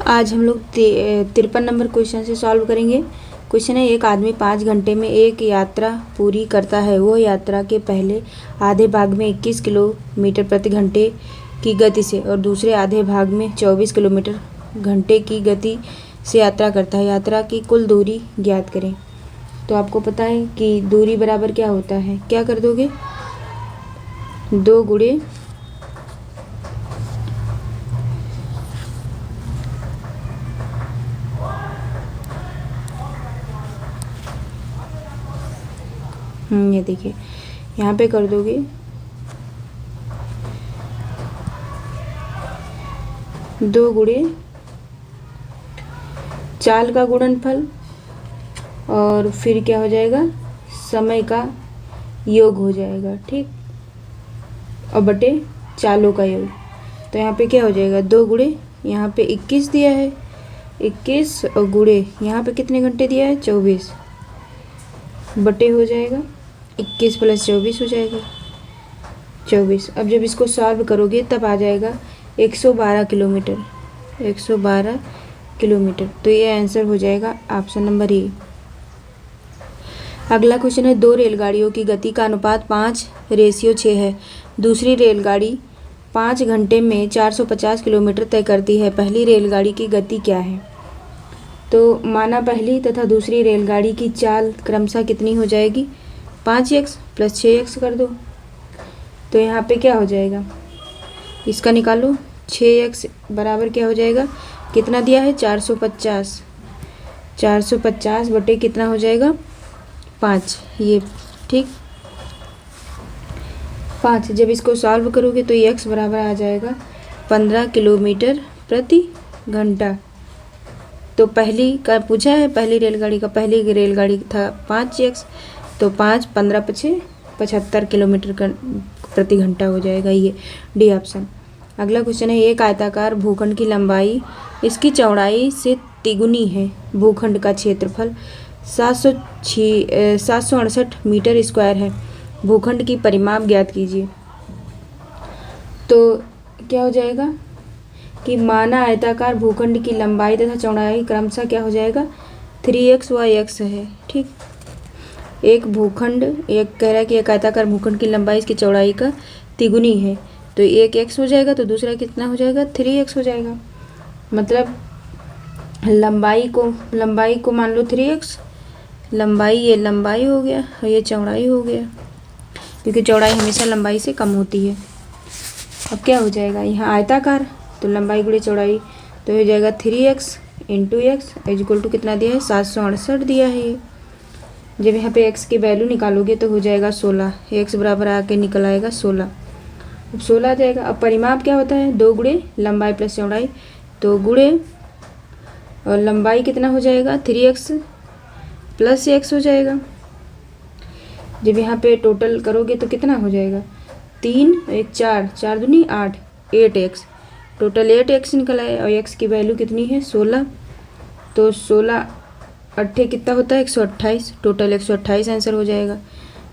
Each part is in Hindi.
आज हम लोग 53 नंबर क्वेश्चन से सॉल्व करेंगे। क्वेश्चन है, एक आदमी 5 घंटे में एक यात्रा पूरी करता है। वह यात्रा के पहले आधे भाग में 21 किलोमीटर प्रति घंटे की गति से और दूसरे आधे भाग में 24 किलोमीटर घंटे की गति से यात्रा करता है। यात्रा की कुल दूरी ज्ञात करें। तो आपको पता है कि दूरी बराबर क्या होता है, क्या कर दोगे, 2 गुणे ये देखिए यहाँ पे कर दोगे 2 गुणे चाल का गुणनफल और फिर क्या हो जाएगा, समय का योग हो जाएगा, ठीक, और बटे चालों का योग। तो यहाँ पे क्या हो जाएगा, 2 गुणे यहाँ पे 21 दिया है, 21 और गुणे यहाँ पे कितने घंटे दिया है, 24, बटे हो जाएगा 21 + 24 हो जाएगा 24। अब जब इसको सॉल्व करोगे तब आ जाएगा 112 किलोमीटर, 112 किलोमीटर। तो ये आंसर हो जाएगा ऑप्शन नंबर ए। अगला क्वेश्चन है, 2 रेलगाड़ियों की गति का अनुपात 5:6 है। दूसरी रेलगाड़ी 5 घंटे में 450 किलोमीटर तय करती है। पहली रेलगाड़ी की गति क्या है। तो माना पहली तथा दूसरी रेलगाड़ी की चाल क्रमशः कितनी हो जाएगी, 5x + 6x कर दो। तो यहाँ पे क्या हो जाएगा, इसका निकालो, 6x बराबर क्या हो जाएगा, कितना दिया है, 450, 450 बटे कितना हो जाएगा, 5, ये ठीक 5। जब इसको सॉल्व करोगे तो x बराबर आ जाएगा 15 किलोमीटर प्रति घंटा। तो पहली का पूछा है, पहली रेलगाड़ी का, पहली रेलगाड़ी था 5x, तो 5 15 × 75 किलोमीटर प्रति घंटा हो जाएगा, ये डी ऑप्शन। अगला क्वेश्चन है, एक आयताकार भूखंड की लंबाई इसकी चौड़ाई से तिगुनी है। भूखंड का क्षेत्रफल 768 मीटर स्क्वायर है। भूखंड की परिमाप ज्ञात कीजिए। तो क्या हो जाएगा कि माना आयताकार भूखंड की लंबाई तथा चौड़ाई क्रमशः क्या हो जाएगा, 3x व x है, ठीक। एक भूखंड, एक कह रहा है कि एक आयताकार भूखंड की लंबाई इसकी चौड़ाई का तिगुनी है, तो एक x हो जाएगा, तो दूसरा कितना हो जाएगा, 3x हो जाएगा। मतलब लंबाई को मान लो 3x, लंबाई ये लंबाई हो गया और ये चौड़ाई हो गया, क्योंकि चौड़ाई हमेशा लंबाई से कम होती है। अब क्या हो जाएगा, यहाँ आयताकार तो लंबाई गुणे चौड़ाई, तो हो जाएगा 3x × x = कितना दिया है, 768 दिया है ये। जब यहाँ पे x की वैल्यू निकालोगे तो हो जाएगा 16, x बराबर आके निकल आएगा 16। अब 16 आ जाएगा। अब परिमाप क्या होता है, 2 गुणे लंबाई + चौड़ाई, तो गुणे और लंबाई कितना हो जाएगा, 3x + x हो जाएगा। जब यहाँ पे टोटल करोगे तो कितना हो जाएगा, 3 1 4, 4 दूनी 8, 8x, टोटल 8x निकल आया और x की वैल्यू कितनी है, 16। तो 16 8 कितना होता है, 128, टोटल 128 आंसर हो जाएगा।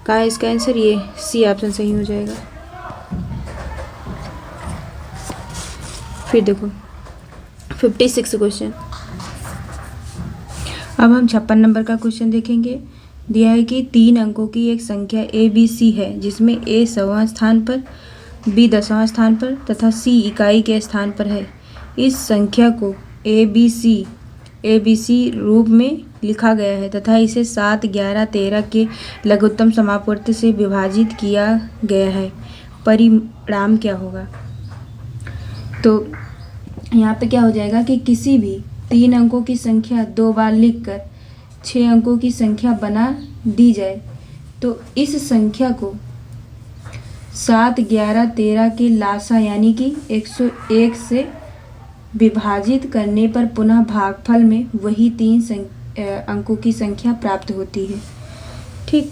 कहाँ है इसका आंसर, ये सी ऑप्शन सही हो जाएगा। फिर देखो 56 क्वेश्चन। अब हम 56 नंबर का क्वेश्चन देखेंगे। दिया है कि 3 अंकों की एक संख्या ABC है, जिसमें A 100वां स्थान पर, B 10वां स्थान पर तथा C इकाई के स्थान पर है। इस संख्या को ABC रूप में लिखा गया है तथा इसे 7, 11, 13 के लघुत्तम समापवर्ती से विभाजित किया गया है। परिणाम क्या होगा। तो यहाँ पे क्या हो जाएगा कि किसी भी 3 अंकों की संख्या 2 बार लिखकर 6 अंकों की संख्या बना दी जाए, तो इस संख्या को 7, 11, 13 के लासा यानी कि 101 से विभाजित करने पर पुनः भागफल में वही 3 अंकों की संख्या प्राप्त होती है, ठीक।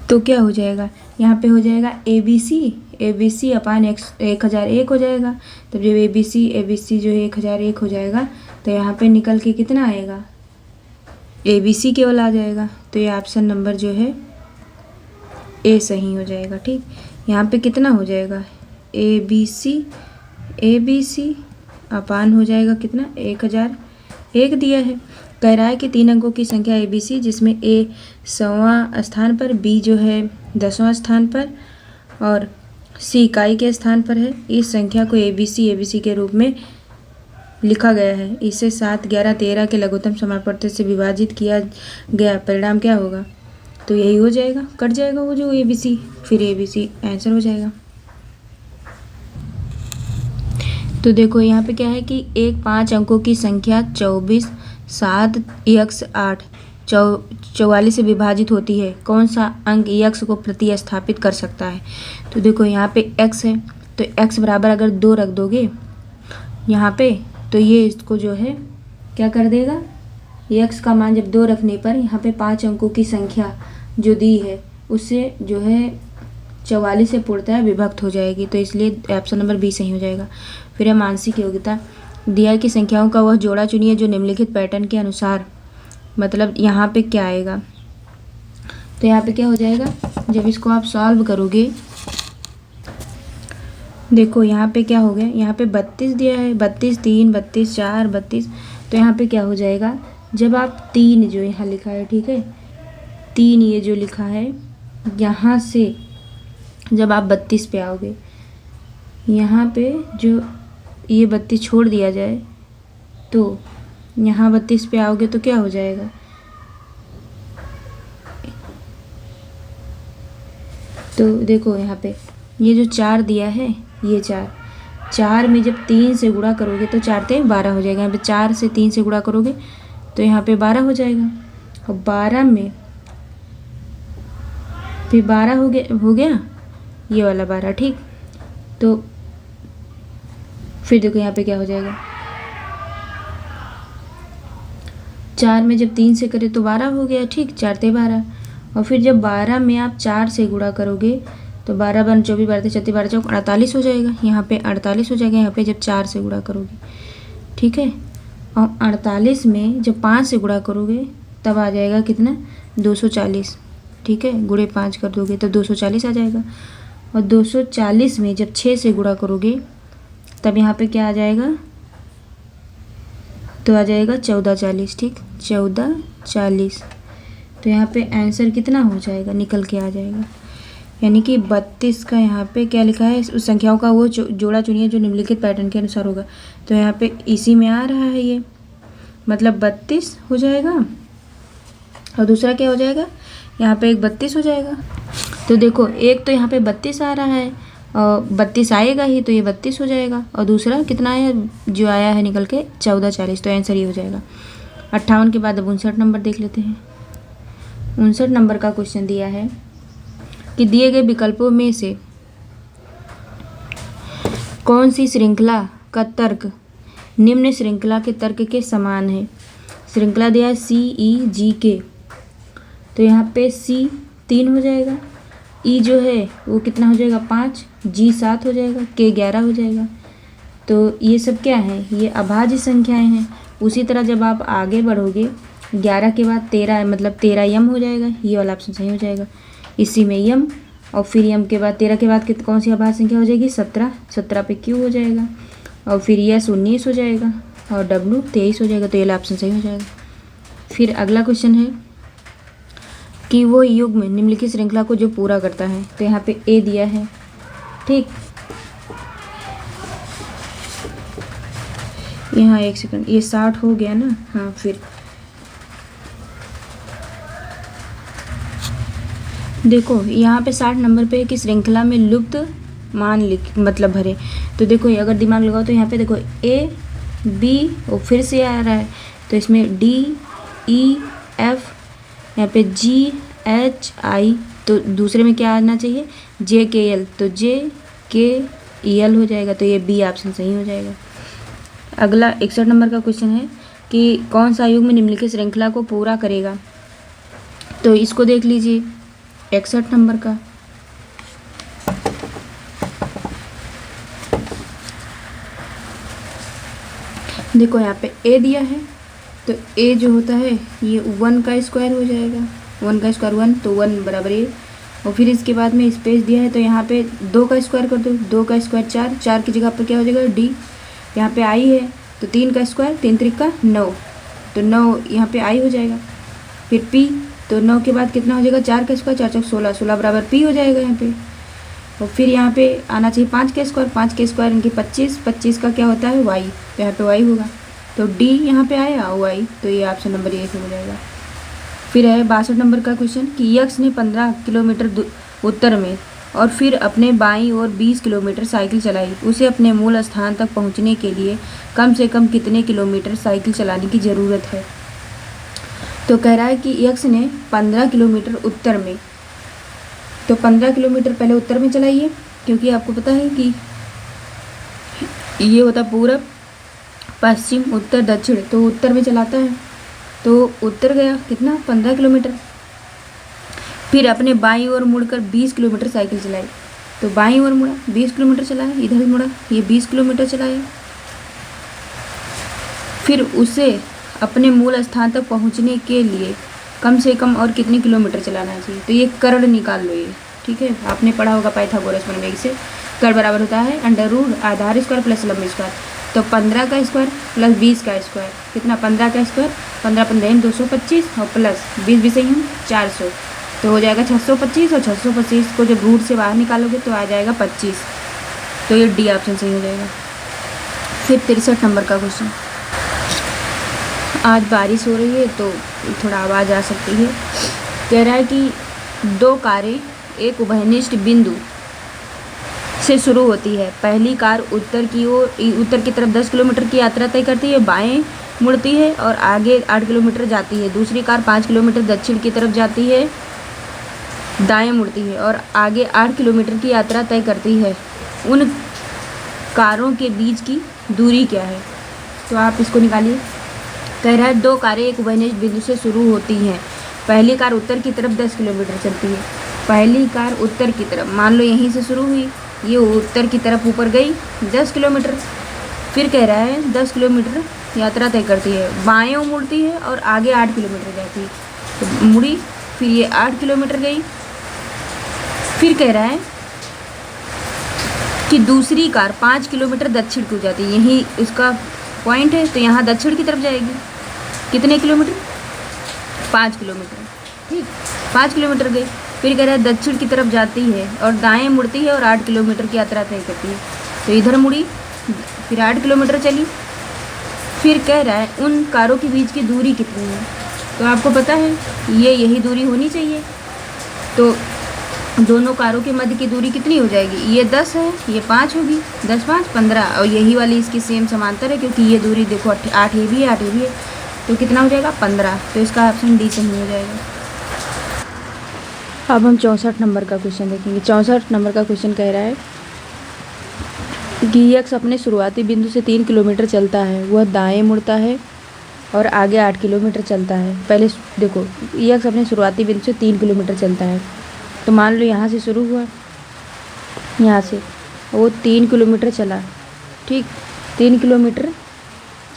तो क्या हो जाएगा, यहाँ पे हो जाएगा ABC अपान 1001 हो जाएगा। तब जब ABC जो है 1001 हो जाएगा, तो यहाँ पे निकल के कितना आएगा, ABC केवल आ जाएगा। तो ये ऑप्शन नंबर जो है ए सही हो जाएगा। ठीक, यहाँ पे कितना हो जाएगा, ए बी सी अपान हो जाएगा कितना, 1001 दिया है। कह रहा है कि 3 अंकों की संख्या ए बी सी, जिसमें ए 100वां स्थान पर, बी जो है 10वां स्थान पर और सी इकाई के स्थान पर है। इस संख्या को ए बी सी के रूप में लिखा गया है। इसे 7, 11, 13 के लघुत्तम समापवर्ती से विभाजित किया गया। परिणाम क्या होगा, तो यही हो जाएगा, कट जाएगा वो जो ए बी सी, फिर ए बी सी आंसर हो जाएगा। तो देखो यहाँ पे क्या है कि एक 5 अंकों की संख्या 24, 7 x 8 44 से विभाजित होती है। कौन सा अंक x को प्रतिस्थापित कर सकता है। तो देखो यहाँ पे x है, तो x बराबर अगर 2 रख दोगे यहाँ पे, तो ये इसको जो है क्या कर देगा, x का मान जब 2 रखने पर यहाँ पे 5 अंकों की संख्या जो दी है उससे जो है 44 से पूर्णतः विभक्त हो जाएगी। तो इसलिए ऑप्शन नंबर बी सही हो जाएगा। फिर है मानसिक योग्यता। दिया की संख्याओं का वह जोड़ा चुनिए जो निम्नलिखित पैटर्न के अनुसार, मतलब यहाँ पे क्या आएगा, तो यहाँ पे क्या हो जाएगा, जब इसको आप सॉल्व करोगे, देखो यहाँ पे क्या हो गया, यहाँ पे 32 दिया है, 32, 3, 32, 4, 32। तो यहाँ पे क्या हो जाएगा, जब आप 3 जो यहाँ लिखा है, ठीक है, 3 ये जो लिखा है, यहाँ से जब आप 32 पे आओगे, यहाँ पे जो ये 32 छोड़ दिया जाए, तो यहाँ 32 पे आओगे तो क्या हो जाएगा, तो देखो यहाँ पे ये जो 4 दिया है, ये 4 में जब 3 से गुणा करोगे तो 4 ते 12 हो जाएगा। यहाँ पे 4 से 3 से गुणा करोगे तो यहाँ पे 12 हो जाएगा, और 12 में फिर 12 हो गया ये वाला 12। ठीक, तो फिर देखो यहाँ पे क्या हो जाएगा, 4 में जब 3 से करें तो 12 हो गया। ठीक, 4 ते 12, और फिर जब 12 में आप 4 से गुणा करोगे तो 12 बन 24, 12 36, 12 चौक 48 हो जाएगा। यहाँ पे 48 हो जाएगा यहाँ पे जब 4 से गुणा करोगे। ठीक है, और 48 में जब 5 से गुणा करोगे तब आ जाएगा कितना, 240। ठीक है, गुणे 5 कर दोगे तब 240 आ जाएगा, और 240 में जब 6 से गुणा करोगे तब यहाँ पे क्या आ जाएगा, तो आ जाएगा 1440। ठीक, 1440। तो यहाँ पे आंसर कितना हो जाएगा, निकल के आ जाएगा, यानी कि 32 का यहाँ पे क्या लिखा है, उस संख्याओं का वो जोड़ा चुनिए जो निम्नलिखित पैटर्न के अनुसार होगा। तो यहाँ पे इसी में आ रहा है ये, मतलब 32 हो जाएगा, और दूसरा क्या हो जाएगा, यहाँ पे एक 32 हो जाएगा। तो देखो एक तो यहाँ पे 32 आ रहा है, और 32 आएगा ही तो ये 32 हो जाएगा, और दूसरा कितना आया जो आया है निकल के 1440। तो आंसर ये हो जाएगा। 58 के बाद अब 59 नंबर देख लेते हैं। 59 नंबर का क्वेश्चन दिया है कि दिए गए विकल्पों में से कौन सी श्रृंखला का तर्क निम्न श्रृंखला के तर्क के समान है। श्रृंखला दिया है CEG। तो यहाँ पे C 3 हो जाएगा, E जो है वो कितना हो जाएगा 5, G 7 हो जाएगा, K 11 हो जाएगा। तो ये सब क्या है, ये अभाज्य संख्याएं हैं। उसी तरह जब आप आगे बढ़ोगे 11 के बाद 13 मतलब 13 यम हो जाएगा, ये वाला ऑप्शन सही हो जाएगा। इसी में यम, और फिर यम के बाद 13 के बाद कौन सी अभाज्य संख्या हो जाएगी 17, 17 पे Q हो जाएगा, और फिर यस 19 हो जाएगा, और W 23 हो जाएगा। तो ये वाला ऑप्शन सही हो जाएगा। फिर अगला क्वेश्चन है कि वो युग्म निम्नलिखित श्रृंखला को जो पूरा करता है। तो यहाँ पे A दिया है। ठीक, यहाँ एक सेकंड, ये 60 हो गया ना, हाँ। फिर देखो यहाँ पे 60 नंबर पे है कि श्रृंखला में लुप्त मान मतलब भरे। तो देखो अगर दिमाग लगाओ तो यहाँ पे देखो A B और फिर से आ रहा है, तो इसमें D E F, यहाँ पे G H I, तो दूसरे में क्या आना चाहिए J K L, तो J K E L हो जाएगा। तो ये B ऑप्शन सही हो जाएगा। अगला 61 नंबर का क्वेश्चन है कि कौन सा युग्म निम्नलिखित श्रृंखला को पूरा करेगा। तो इसको देख लीजिए 61 नंबर का। देखो यहाँ पे A दिया है, तो A जो होता है ये 1 का स्क्वायर हो जाएगा, 1 का स्क्वायर 1, तो 1 बराबर A, और फिर इसके बाद में स्पेस दिया है तो यहाँ पे 2 का स्क्वायर कर दो, 2 का स्क्वायर 4, 4 की जगह पर क्या हो जाएगा डी। यहाँ पे आई है तो 3 का स्क्वायर 3 त्रिक का 9, तो 9 यहाँ पे आई हो जाएगा। फिर पी, तो 9 के बाद कितना हो जाएगा 4 का स्क्वायर 4 चौक 16, 16 बराबर पी हो जाएगा यहाँ पे। और फिर यहाँ पे आना चाहिए 5 का स्क्वायर, 5 के स्क्वायर इनकी 25, 25 का क्या होता है वाई, तो यहाँ पे वाई होगा, तो डी यहाँ पे आया वाई, तो ये ऑप्शन नंबर ए हो जाएगा। फिर है 62 नंबर का क्वेश्चन कि यक्स ने 15 किलोमीटर उत्तर में और फिर अपने बाईं ओर 20 किलोमीटर साइकिल चलाई। उसे अपने मूल स्थान तक पहुंचने के लिए कम से कम कितने किलोमीटर साइकिल चलाने की ज़रूरत है। तो कह रहा है कि यक्स ने 15 किलोमीटर उत्तर में, तो 15 किलोमीटर पहले उत्तर में चलाइए, क्योंकि आपको पता है कि ये होता पूरब पश्चिम उत्तर दक्षिण, तो उत्तर में चलाता है, तो उत्तर गया कितना 15 किलोमीटर। फिर अपने बाईं ओर मुड़कर 20 किलोमीटर साइकिल चलाई, तो बाईं ओर मुड़ा 20 किलोमीटर चलाया, इधर मुड़ा ये 20 किलोमीटर चलाया। फिर उसे अपने मूल स्थान तक पहुंचने के लिए कम से कम और कितने किलोमीटर चलाना चाहिए। तो ये कर्ण निकाल लो ये, ठीक है, आपने पढ़ा होगा पाइथागोरस प्रमेय से। कर्ण बराबर होता है अंडर रूट आधार स्क्वायर प्लस लंब स्क्वायर, तो 15 का स्क्वायर प्लस 20 का स्क्वायर कितना 15 का स्क्वायर 15 15 225 और प्लस 20 20 हम 400, तो हो जाएगा 625, और 625 को जब रूट से बाहर निकालोगे तो आ जाएगा 25, तो ये डी ऑप्शन सही हो जाएगा। फिर 63 नंबर का क्वेश्चन, आज बारिश हो रही है तो थोड़ा आवाज़ आ सकती है। कह रहा है कि 2 कारें एक उभयनिष्ठ बिंदु से शुरू होती है। पहली कार उत्तर की तरफ 10 किलोमीटर की यात्रा तय करती है, बाएं मुड़ती है और आगे 8 किलोमीटर जाती है। दूसरी कार 5 किलोमीटर दक्षिण की तरफ जाती है, दाएं मुड़ती है और आगे 8 किलोमीटर की यात्रा तय करती है। उन कारों के बीच की दूरी क्या है। तो आप इसको निकालिए। कह रहा है 2 कारें एक उभयनिष्ठ बिंदु से शुरू होती हैं। पहली कार उत्तर की तरफ 10 किलोमीटर चलती है। पहली कार उत्तर की तरफ, मान लो यहीं से शुरू हुई, ये उत्तर की तरफ ऊपर गई 10 किलोमीटर। फिर कह रहा है 10 किलोमीटर यात्रा तय करती है, बाएं मुड़ती है और आगे 8 किलोमीटर जाती है, तो मुड़ी, फिर ये 8 किलोमीटर गई। फिर कह रहा है कि दूसरी कार 5 किलोमीटर दक्षिण को जाती है, यही उसका पॉइंट है, तो यहाँ दक्षिण की तरफ जाएगी। कितने किलोमीटर 5 किलोमीटर, ठीक 5 किलोमीटर गई। फिर कह रहा है दक्षिण की तरफ जाती है और दाएं मुड़ती है और 8 किलोमीटर की यात्रा तय करती है, तो इधर मुड़ी, फिर 8 किलोमीटर चली। फिर कह रहा है उन कारों के बीच की दूरी कितनी है। तो आपको पता है ये यही दूरी होनी चाहिए, तो दोनों कारों के मध्य की दूरी कितनी हो जाएगी, ये 10 है, ये 5 होगी, 10 5 15, और यही वाली इसकी सेम समांतर है, क्योंकि ये दूरी देखो 8 ये भी है 8 ये भी है, तो कितना हो जाएगा 15, तो इसका ऑप्शन डी सही हो जाएगा। अब हम 64 नंबर का क्वेश्चन देखेंगे। 64 नंबर का क्वेश्चन कह रहा है कि यक्स अपने शुरुआती बिंदु से 3 किलोमीटर चलता है, वह दाएं मुड़ता है और आगे 8 किलोमीटर चलता है। पहले देखो यक्स अपने शुरुआती बिंदु से 3 किलोमीटर चलता है, तो मान लो यहाँ से शुरू हुआ, यहाँ से वो 3 किलोमीटर चला, ठीक 3 किलोमीटर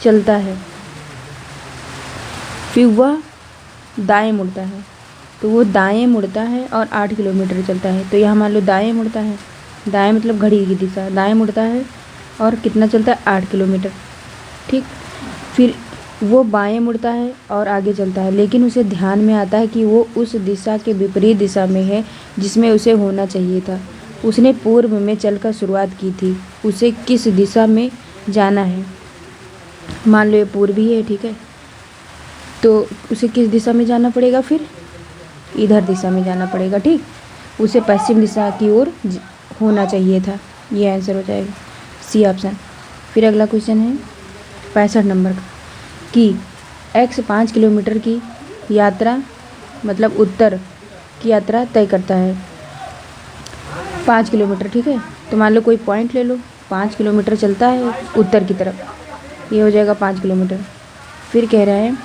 चलता है, फिर वह दाएं मुड़ता है, तो वो दाएं मुड़ता है और 8 किलोमीटर चलता है। तो यहाँ मान लो दाएं मुड़ता है, दाएं मतलब घड़ी की दिशा, दाएं मुड़ता है और कितना चलता है 8 किलोमीटर, ठीक। फिर वो बाएं मुड़ता है और आगे चलता है, लेकिन उसे ध्यान में आता है कि वो उस दिशा के विपरीत दिशा में है जिसमें उसे होना चाहिए था। उसने पूर्व में चलकर शुरुआत की थी, उसे किस दिशा में जाना है। मान लो ये पूर्वी है, ठीक है, तो उसे किस दिशा में जाना पड़ेगा, फिर इधर दिशा में जाना पड़ेगा, ठीक। उसे पश्चिम दिशा की ओर होना चाहिए था, ये आंसर हो जाएगा सी ऑप्शन। फिर अगला क्वेश्चन है 65 नंबर का कि x 5 किलोमीटर की यात्रा मतलब उत्तर की यात्रा तय करता है, 5 किलोमीटर, ठीक है। तो मान लो कोई पॉइंट ले लो, 5 किलोमीटर चलता है उत्तर की तरफ, ये हो जाएगा 5 किलोमीटर। फिर कह रहा है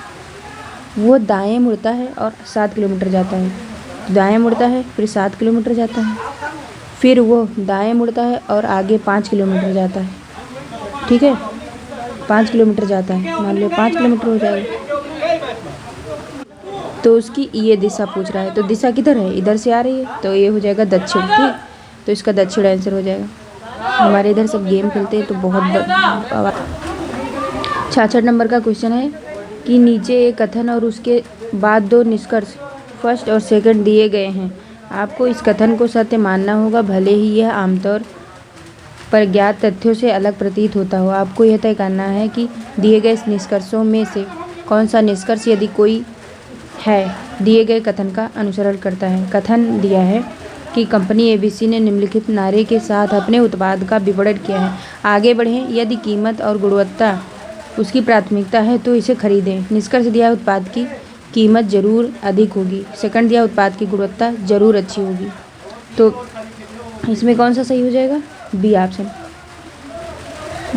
वो दाएं मुड़ता है और 7 किलोमीटर जाता है, दाएं मुड़ता है फिर 7 किलोमीटर जाता है, फिर वो दाएं मुड़ता है और आगे 5 किलोमीटर जाता है, ठीक है, 5 किलोमीटर जाता है, मान लो 5 किलोमीटर हो जाएगा। तो उसकी ये दिशा पूछ रहा है, तो दिशा किधर है, इधर से आ रही है, तो ये हो जाएगा दक्षिण। ठीक, तो इसका दक्षिण आंसर हो जाएगा। हमारे इधर सब गेम खेलते हैं तो बहुत 66 नंबर का क्वेश्चन है कि नीचे एक कथन और उसके बाद दो निष्कर्ष फर्स्ट और सेकंड दिए गए हैं। आपको इस कथन को सत्य मानना होगा, भले ही यह आमतौर पर ज्ञात तथ्यों से अलग प्रतीत होता हो। आपको यह तय करना है कि दिए गए निष्कर्षों में से कौन सा निष्कर्ष, यदि कोई है, दिए गए कथन का अनुसरण करता है। कथन दिया है कि कंपनी एबीसी ने निम्नलिखित नारे के साथ अपने उत्पाद का विपणन किया है। आगे बढ़ें, यदि कीमत और गुणवत्ता उसकी प्राथमिकता है तो इसे खरीदें। निष्कर्ष दिया है उत्पाद की कीमत जरूर अधिक होगी। सेकंड दिया उत्पाद की गुणवत्ता जरूर अच्छी होगी। तो इसमें कौन सा सही हो जाएगा, बी ऑप्शन,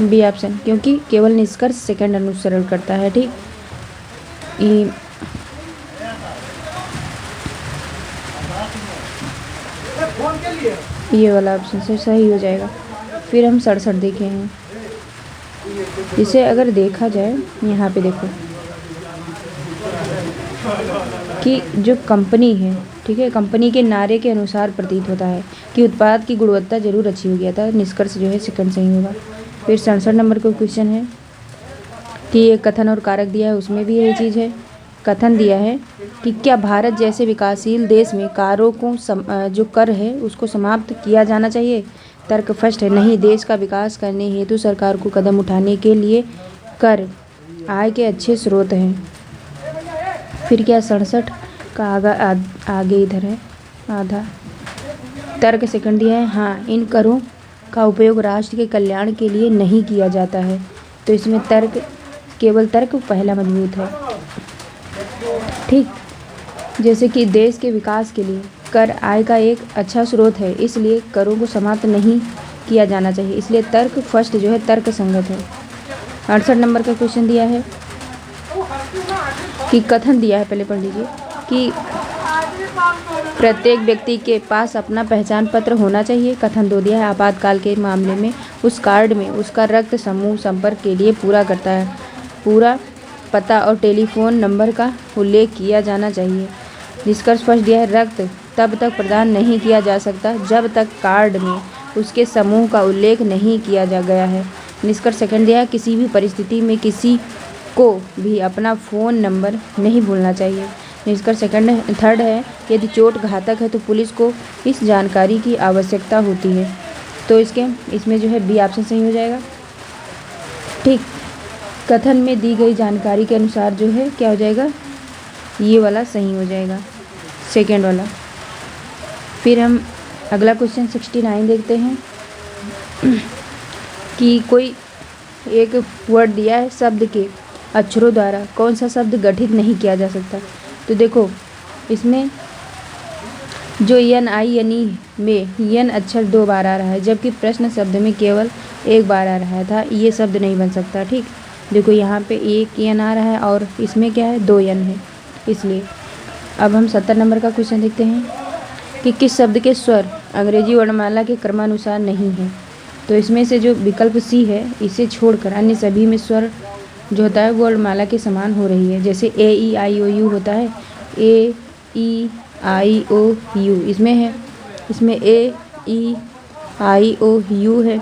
बी ऑप्शन, क्योंकि केवल निष्कर्ष सेकंड अनुसरण करता है। ठीक, ये वाला ऑप्शन से सही हो जाएगा। फिर हम 67 देखे हैं, जिसे अगर देखा जाए यहाँ पे देखो कि जो कंपनी है, ठीक है, कंपनी के नारे के अनुसार प्रतीत होता है कि उत्पाद की गुणवत्ता जरूर अच्छी हो गया था। निष्कर्ष जो है सेकंड सही होगा। फिर 67 नंबर का क्वेश्चन है कि एक कथन और कारक दिया है, उसमें भी यही चीज़ है। कथन दिया है कि क्या भारत जैसे विकासशील देश में कारों को जो कर है उसको समाप्त किया जाना चाहिए। तर्क फर्स्ट है, नहीं, देश का विकास करने हेतु सरकार को कदम उठाने के लिए कर आय के अच्छे स्रोत हैं। फिर क्या 67 का आगे इधर है आधा। तर्क सेकंड दिया है, हाँ, इन करों का उपयोग राष्ट्र के कल्याण के लिए नहीं किया जाता है। तो इसमें तर्क, केवल तर्क पहला मजबूत है। ठीक, जैसे कि देश के विकास के लिए कर आय का एक अच्छा स्रोत है, इसलिए करों को समाप्त नहीं किया जाना चाहिए, इसलिए तर्क फर्स्ट जो है तर्क संगत है। 68 नंबर का क्वेश्चन दिया है कि कथन दिया है, पहले पढ़ लीजिए, कि प्रत्येक व्यक्ति के पास अपना पहचान पत्र होना चाहिए। कथन 2 दिया है, आपातकाल के मामले में उस कार्ड में उसका रक्त समूह संपर्क के लिए पूरा करता है, पूरा पता और टेलीफोन नंबर का उल्लेख किया जाना चाहिए। निष्कर्ष फर्स्ट दिया है, रक्त तब तक प्रदान नहीं किया जा सकता जब तक कार्ड में उसके समूह का उल्लेख नहीं किया जा गया है। निष्कर्ष सेकंड दिया है, किसी भी परिस्थिति में किसी को भी अपना फ़ोन नंबर नहीं भूलना चाहिए। निष्कर्ष थर्ड है, यदि चोट घातक है तो पुलिस को इस जानकारी की आवश्यकता होती है। तो इसमें जो है बी ऑप्शन सही हो जाएगा। ठीक, कथन में दी गई जानकारी के अनुसार जो है क्या हो जाएगा, ये वाला सही हो जाएगा, सेकेंड वाला। फिर हम अगला क्वेश्चन 69 देखते हैं कि कोई एक वर्ड दिया है, शब्द के अक्षरों द्वारा कौन सा शब्द गठित नहीं किया जा सकता। तो देखो इसमें जो यन आई यानी में यन अक्षर 2 बार आ रहा है, जबकि प्रश्न शब्द में केवल 1 बार आ रहा था, ये शब्द नहीं बन सकता। ठीक, देखो यहाँ पे 1 यन आ रहा है और इसमें क्या है, 2 यन है, इसलिए। अब हम 70 नंबर का क्वेश्चन देखते हैं कि किस शब्द के स्वर अंग्रेजी वर्णमाला के क्रमानुसार नहीं है। तो इसमें से जो विकल्प सी है, इसे छोड़कर अन्य सभी में स्वर जो होता है वो वर्णमाला के समान हो रही है। जैसे ए ई आई ओ यू होता है, ए ई आई ओ यू इसमें है, इसमें ए ई आई ओ यू है,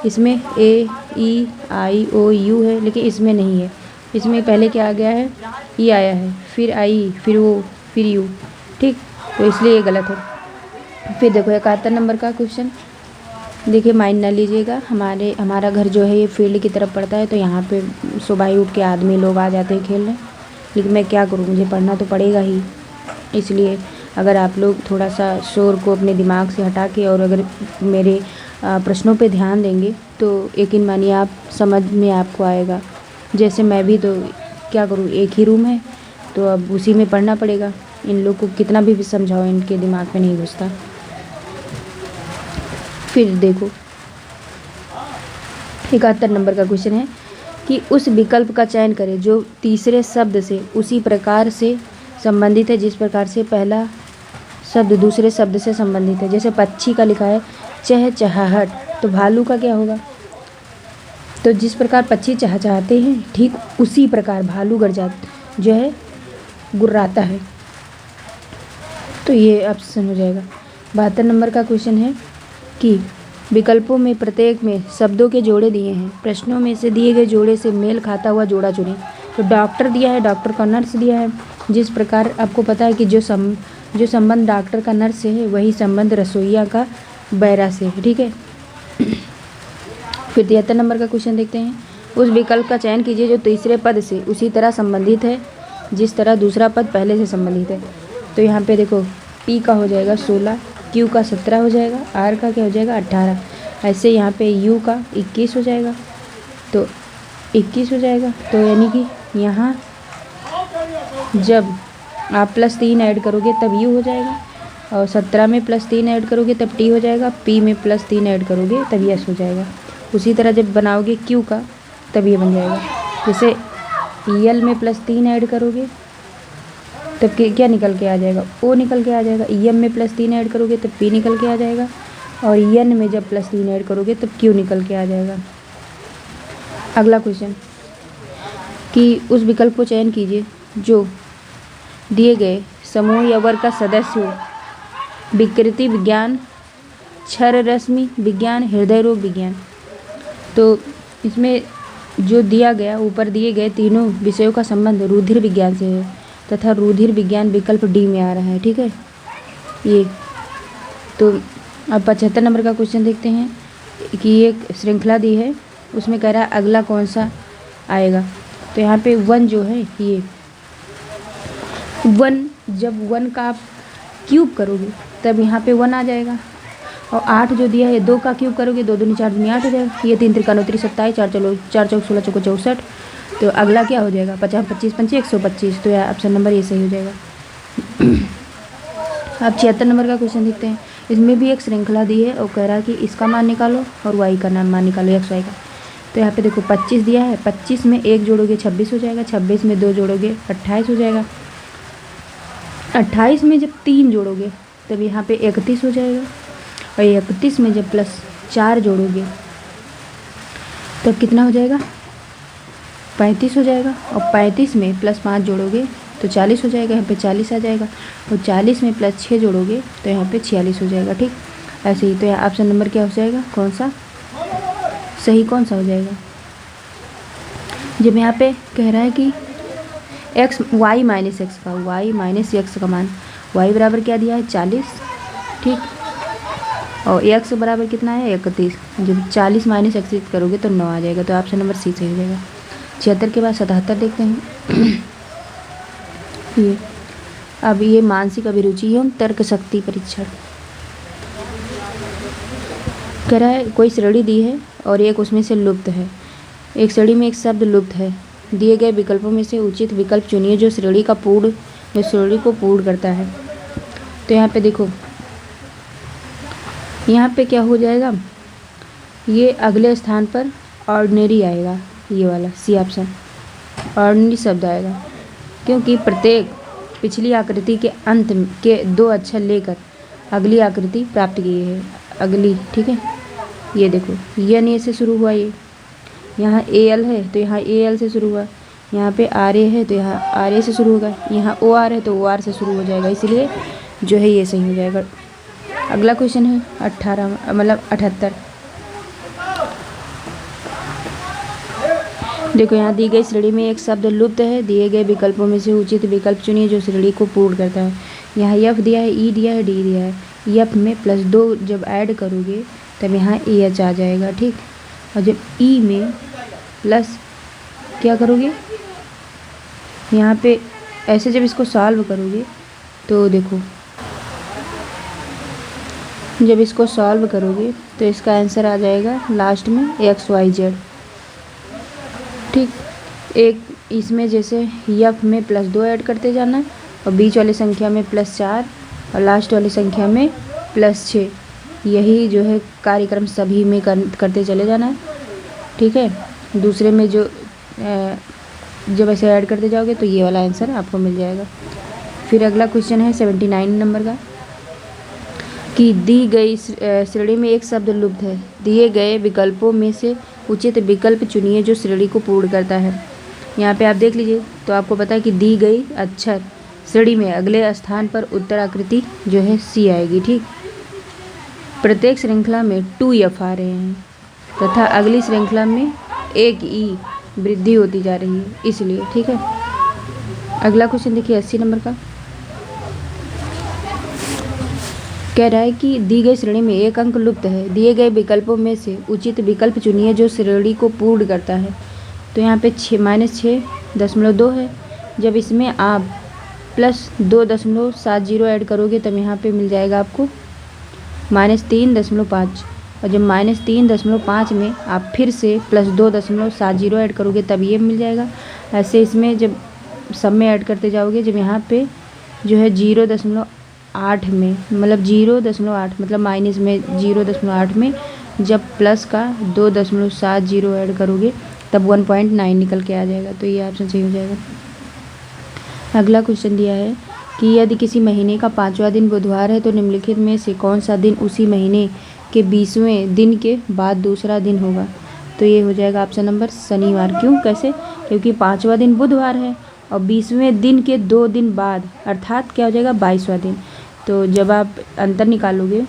इसमें ए ई आई ओ यू है, लेकिन इसमें नहीं है। इसमें पहले क्या आ गया है, ई आया है, फिर आई, फिर ओ, फिर यू। ठीक, तो इसलिए ये गलत है। फिर देखो 71 नंबर का क्वेश्चन, देखिए माइंड ना लीजिएगा, हमारा घर जो है ये फील्ड की तरफ पड़ता है, तो यहाँ पे सुबह ही उठ के आदमी लोग आ जाते हैं खेलने, लेकिन मैं क्या करूँ, मुझे पढ़ना तो पड़ेगा ही। इसलिए अगर आप लोग थोड़ा सा शोर को अपने दिमाग से हटा के और अगर मेरे प्रश्नों पे ध्यान देंगे तो यकीन मानिए आप समझ में आपको आएगा। जैसे मैं भी तो क्या करूँ, एक ही रूम है तो अब उसी में पढ़ना पड़ेगा। इन लोग को कितना भी समझाओ इनके दिमाग में नहीं घुसता। फिर देखो 71 नंबर का क्वेश्चन है कि उस विकल्प का चयन करें जो तीसरे शब्द से उसी प्रकार से संबंधित है जिस प्रकार से पहला शब्द दूसरे शब्द से संबंधित है। जैसे पक्षी का लिखा है चहचहाहट, तो भालू का क्या होगा, तो जिस प्रकार पक्षी चहचहाते हैं ठीक उसी प्रकार भालू गरजात जो है गुर्राता है। तो ये ऑप्शन हो जाएगा। 72 नंबर का क्वेश्चन है कि विकल्पों में प्रत्येक में शब्दों के जोड़े दिए हैं, प्रश्नों में से दिए गए जोड़े से मेल खाता हुआ जोड़ा चुनें। तो डॉक्टर दिया है, डॉक्टर का नर्स दिया है। जिस प्रकार आपको पता है कि जो संबंध डॉक्टर का नर्स से है वही संबंध रसोइया का बैरा से है, ठीक है। फिर 73 नंबर का क्वेश्चन देखते हैं। उस विकल्प का चयन कीजिए जो तीसरे पद से उसी तरह संबंधित है जिस तरह दूसरा पद पहले से संबंधित है। तो यहाँ पे देखो पी का हो जाएगा 16, क्यू का 17 हो जाएगा, आर का क्या हो जाएगा 18। ऐसे यहाँ पे यू का 21 हो जाएगा, तो 21 हो जाएगा। तो यानी कि यहाँ जब आप +3 ऐड करोगे तब यू हो जाएगा, और 17 में +3 ऐड करोगे तब टी हो जाएगा, पी में +3 ऐड करोगे तब यस हो जाएगा। उसी तरह जब बनाओगे क्यू का तब ये बन जाएगा। जैसे यल में +3 ऐड करोगे तब क्या निकल के आ जाएगा, ओ निकल के आ जाएगा। एम में +3 ऐड करोगे तब पी निकल के आ जाएगा, और एन में जब +3 ऐड करोगे तब क्यू निकल के आ जाएगा। अगला क्वेश्चन कि उस विकल्प को चयन कीजिए जो दिए गए समूह या वर्ग का सदस्य हो, विकृति विज्ञान, क्षर रश्मि विज्ञान, हृदय रोग विज्ञान। तो इसमें जो दिया गया ऊपर दिए गए तीनों विषयों का संबंध रुधिर विज्ञान से है तथा रुधिर विज्ञान विकल्प डी में आ रहा है, ठीक है ये। तो अब 75 नंबर का क्वेश्चन देखते हैं कि एक श्रृंखला दी है, उसमें कह रहा है अगला कौन सा आएगा। तो यहाँ पे 1 जो है ये 1, जब 1 का आप क्यूब करोगे तब यहाँ पे 1 आ जाएगा। और 8 जो दिया है 2 का क्यूब करोगे 2 दूनी 4 दूनी 8 हो जाएगा। ये 3 त्रिका 9 27, 4 चौक 16 चौको 64। तो अगला क्या हो जाएगा 50 25 25 125। तो यार ऑप्शन नंबर ये सही हो जाएगा। अब 76 नंबर का क्वेश्चन देखते हैं। इसमें भी एक श्रृंखला दी है और कह रहा है कि इसका मान निकालो और वाई का मान निकालो, एक्स वाई का। तो यहाँ पे देखो 25 दिया है, 25 में 1 जोड़ोगे 26 हो जाएगा, 26 में 2 जोड़ोगे 28 हो जाएगा, 28 में जब 3 जोड़ोगे तब यहाँ पे 31 हो जाएगा, और 31 में जब +4 जोड़ोगे तब कितना हो जाएगा 35 हो जाएगा, और 35 में +5 जोड़ोगे तो 40 हो जाएगा, यहाँ पे 40 आ जाएगा, और 40 में +6 जोड़ोगे तो यहाँ पे 46 हो जाएगा, ठीक। ऐसे ही तो यहाँ ऑप्शन नंबर क्या हो जाएगा, कौन सा सही कौन सा हो जाएगा। जब यहाँ पे कह रहा है कि y माइनस एक्स का मान, y बराबर क्या दिया है 40, ठीक, और x बराबर कितना है 31। जब 40 माइनस एक्स करोगे तो 9 आ जाएगा। तो ऑप्शन नंबर सी सही हो जाएगा। 76 के बाद 77 देखते हैं। ये अब ये मानसिक अभिरुचि एवं तर्क शक्ति परीक्षण कह रहा है। कोई श्रेणी दी है और एक उसमें से लुप्त है। एक श्रेणी में एक शब्द लुप्त है, दिए गए विकल्पों में से उचित विकल्प चुनिए जो श्रेणी को पूर्ण करता है। तो यहाँ पे देखो, यहाँ पे क्या हो जाएगा, ये अगले स्थान पर ऑर्डिनरी आएगा, ये वाला सी ऑप्शन ऑर्डिनरी शब्द आएगा, क्योंकि प्रत्येक पिछली आकृति के अंत के 2 अक्षर लेकर अगली आकृति प्राप्त की है, अगली, ठीक है। ये देखो एन ए से शुरू हुआ, ये यहाँ ए एल है तो यहाँ ए एल से शुरू हुआ, यहाँ पे आर ए है तो यहाँ आर ए से शुरू होगा, यहाँ ओ आर है तो ओ आर से शुरू हो जाएगा, इसलिए जो है ये सही हो जाएगा। अगला क्वेश्चन है 78। देखो यहाँ दी गई श्रेणी में एक शब्द लुप्त है, दिए गए विकल्पों में से उचित विकल्प चुनिए जो श्रेणी को पूर्ण करता है। यहाँ एफ दिया है, ई दिया है, डी दिया है। एफ में +2 जब ऐड करोगे तब यहाँ ए एच आ जाएगा, ठीक। और जब ई में प्लस क्या करोगे, यहाँ पे ऐसे जब इसको सॉल्व करोगे तो देखो, जब इसको सॉल्व करोगे तो इसका आंसर आ जाएगा लास्ट में XYZ, ठीक। एक इसमें जैसे एफ में +2 ऐड करते जाना है, और बीच वाली संख्या में +4 और लास्ट वाली संख्या में +6, यही जो है कार्यक्रम सभी में करते चले जाना है, ठीक है। दूसरे में जो जब ऐसे ऐड करते जाओगे तो ये वाला आंसर आपको मिल जाएगा। फिर अगला क्वेश्चन है 79 नंबर का, कि दी गई श्रेणी में एक शब्द लुप्त है, दिए गए विकल्पों में से उचित विकल्प चुनिए जो श्रेणी को पूर्ण करता है। यहाँ पे आप देख लीजिए तो आपको पता है कि दी गई अक्षर श्रेणी में अगले स्थान पर उत्तर आकृति जो है सी आएगी। ठीक, प्रत्येक श्रृंखला में 2F आ रहे हैं तथा अगली श्रृंखला में 1 E वृद्धि होती जा रही है, इसलिए। ठीक है, अगला क्वेश्चन देखिए 80 नंबर का। कह रहा है कि दी गई श्रेणी में एक अंक लुप्त है, दिए गए विकल्पों में से उचित विकल्प चुनिए जो श्रेणी को पूर्ण करता है। तो यहाँ पे -6.2 है। जब इसमें आप +2.70 ऐड करोगे तब यहाँ पे मिल जाएगा आपको -3.5, और जब -3.5 में आप फिर से +2.70 ऐड करोगे तब ये मिल जाएगा। ऐसे इसमें जब सब में ऐड करते जाओगे, जब यहाँ पे जो है 0.8 में, मतलब 0.8 मतलब माइनस में 0.8 में जब प्लस का 2.70 ऐड करोगे तब 1.9 निकल के आ जाएगा। तो ये ऑप्शन सही हो जाएगा। अगला क्वेश्चन दिया है कि यदि किसी महीने का 5वां दिन बुधवार है तो निम्नलिखित में से कौन सा दिन उसी महीने के 20वें दिन के बाद दूसरा दिन होगा। तो ये हो जाएगा ऑप्शन नंबर शनिवार। क्यों, कैसे? क्योंकि 5वां दिन बुधवार है और 20वें दिन के 2 दिन बाद अर्थात क्या हो जाएगा 22वां दिन। तो जब आप अंतर निकालोगे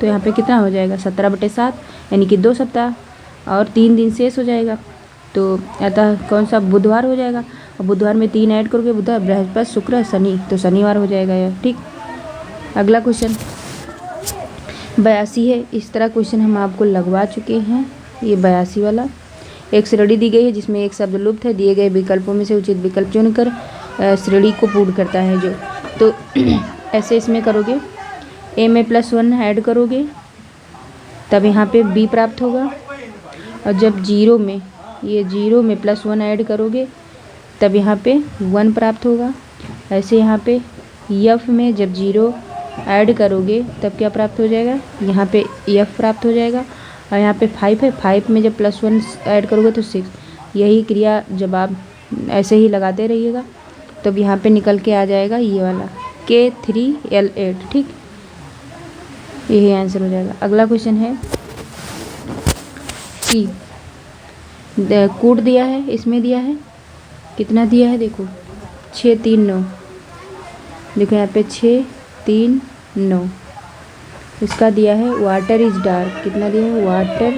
तो यहाँ पे कितना हो जाएगा 17/7, यानी कि 2 सप्ताह और 3 दिन शेष हो जाएगा। तो अतः कौन सा बुधवार हो जाएगा, और बुधवार में 3 ऐड करोगे, बुधवार बृहस्पति शुक्र शनि, तो शनिवार हो जाएगा यह। ठीक, अगला क्वेश्चन 82 है। इस तरह क्वेश्चन हम आपको लगवा चुके हैं। ये 82 वाला। एक श्रेणी दी गई है जिसमें एक शब्द लुप्त है, दिए गए विकल्पों में से उचित विकल्प चुनकर श्रेणी को पूर्ण करता है जो। तो ऐसे इसमें करोगे, ए में +1 ऐड करोगे तब यहाँ पे बी प्राप्त होगा, और जब 0 में +1 ऐड करोगे तब यहाँ पे 1 प्राप्त होगा। ऐसे यहाँ पे यफ में जब 0 ऐड करोगे तब क्या प्राप्त हो जाएगा, यहाँ पे यफ प्राप्त हो जाएगा। और यहाँ पे 5 है, 5 में जब +1 ऐड करोगे तो 6। यही क्रिया जब आप ऐसे ही लगाते रहिएगा तब यहाँ पे निकल के आ जाएगा ये वाला K3L8। ठीक, यही आंसर हो जाएगा। अगला क्वेश्चन है कि कोड दिया है, इसमें दिया है कितना दिया है, देखो 6, 3, 9। देखो यहाँ पे 6, 3, 9। इसका दिया है वाटर इज डार्क। कितना दिया है, वाटर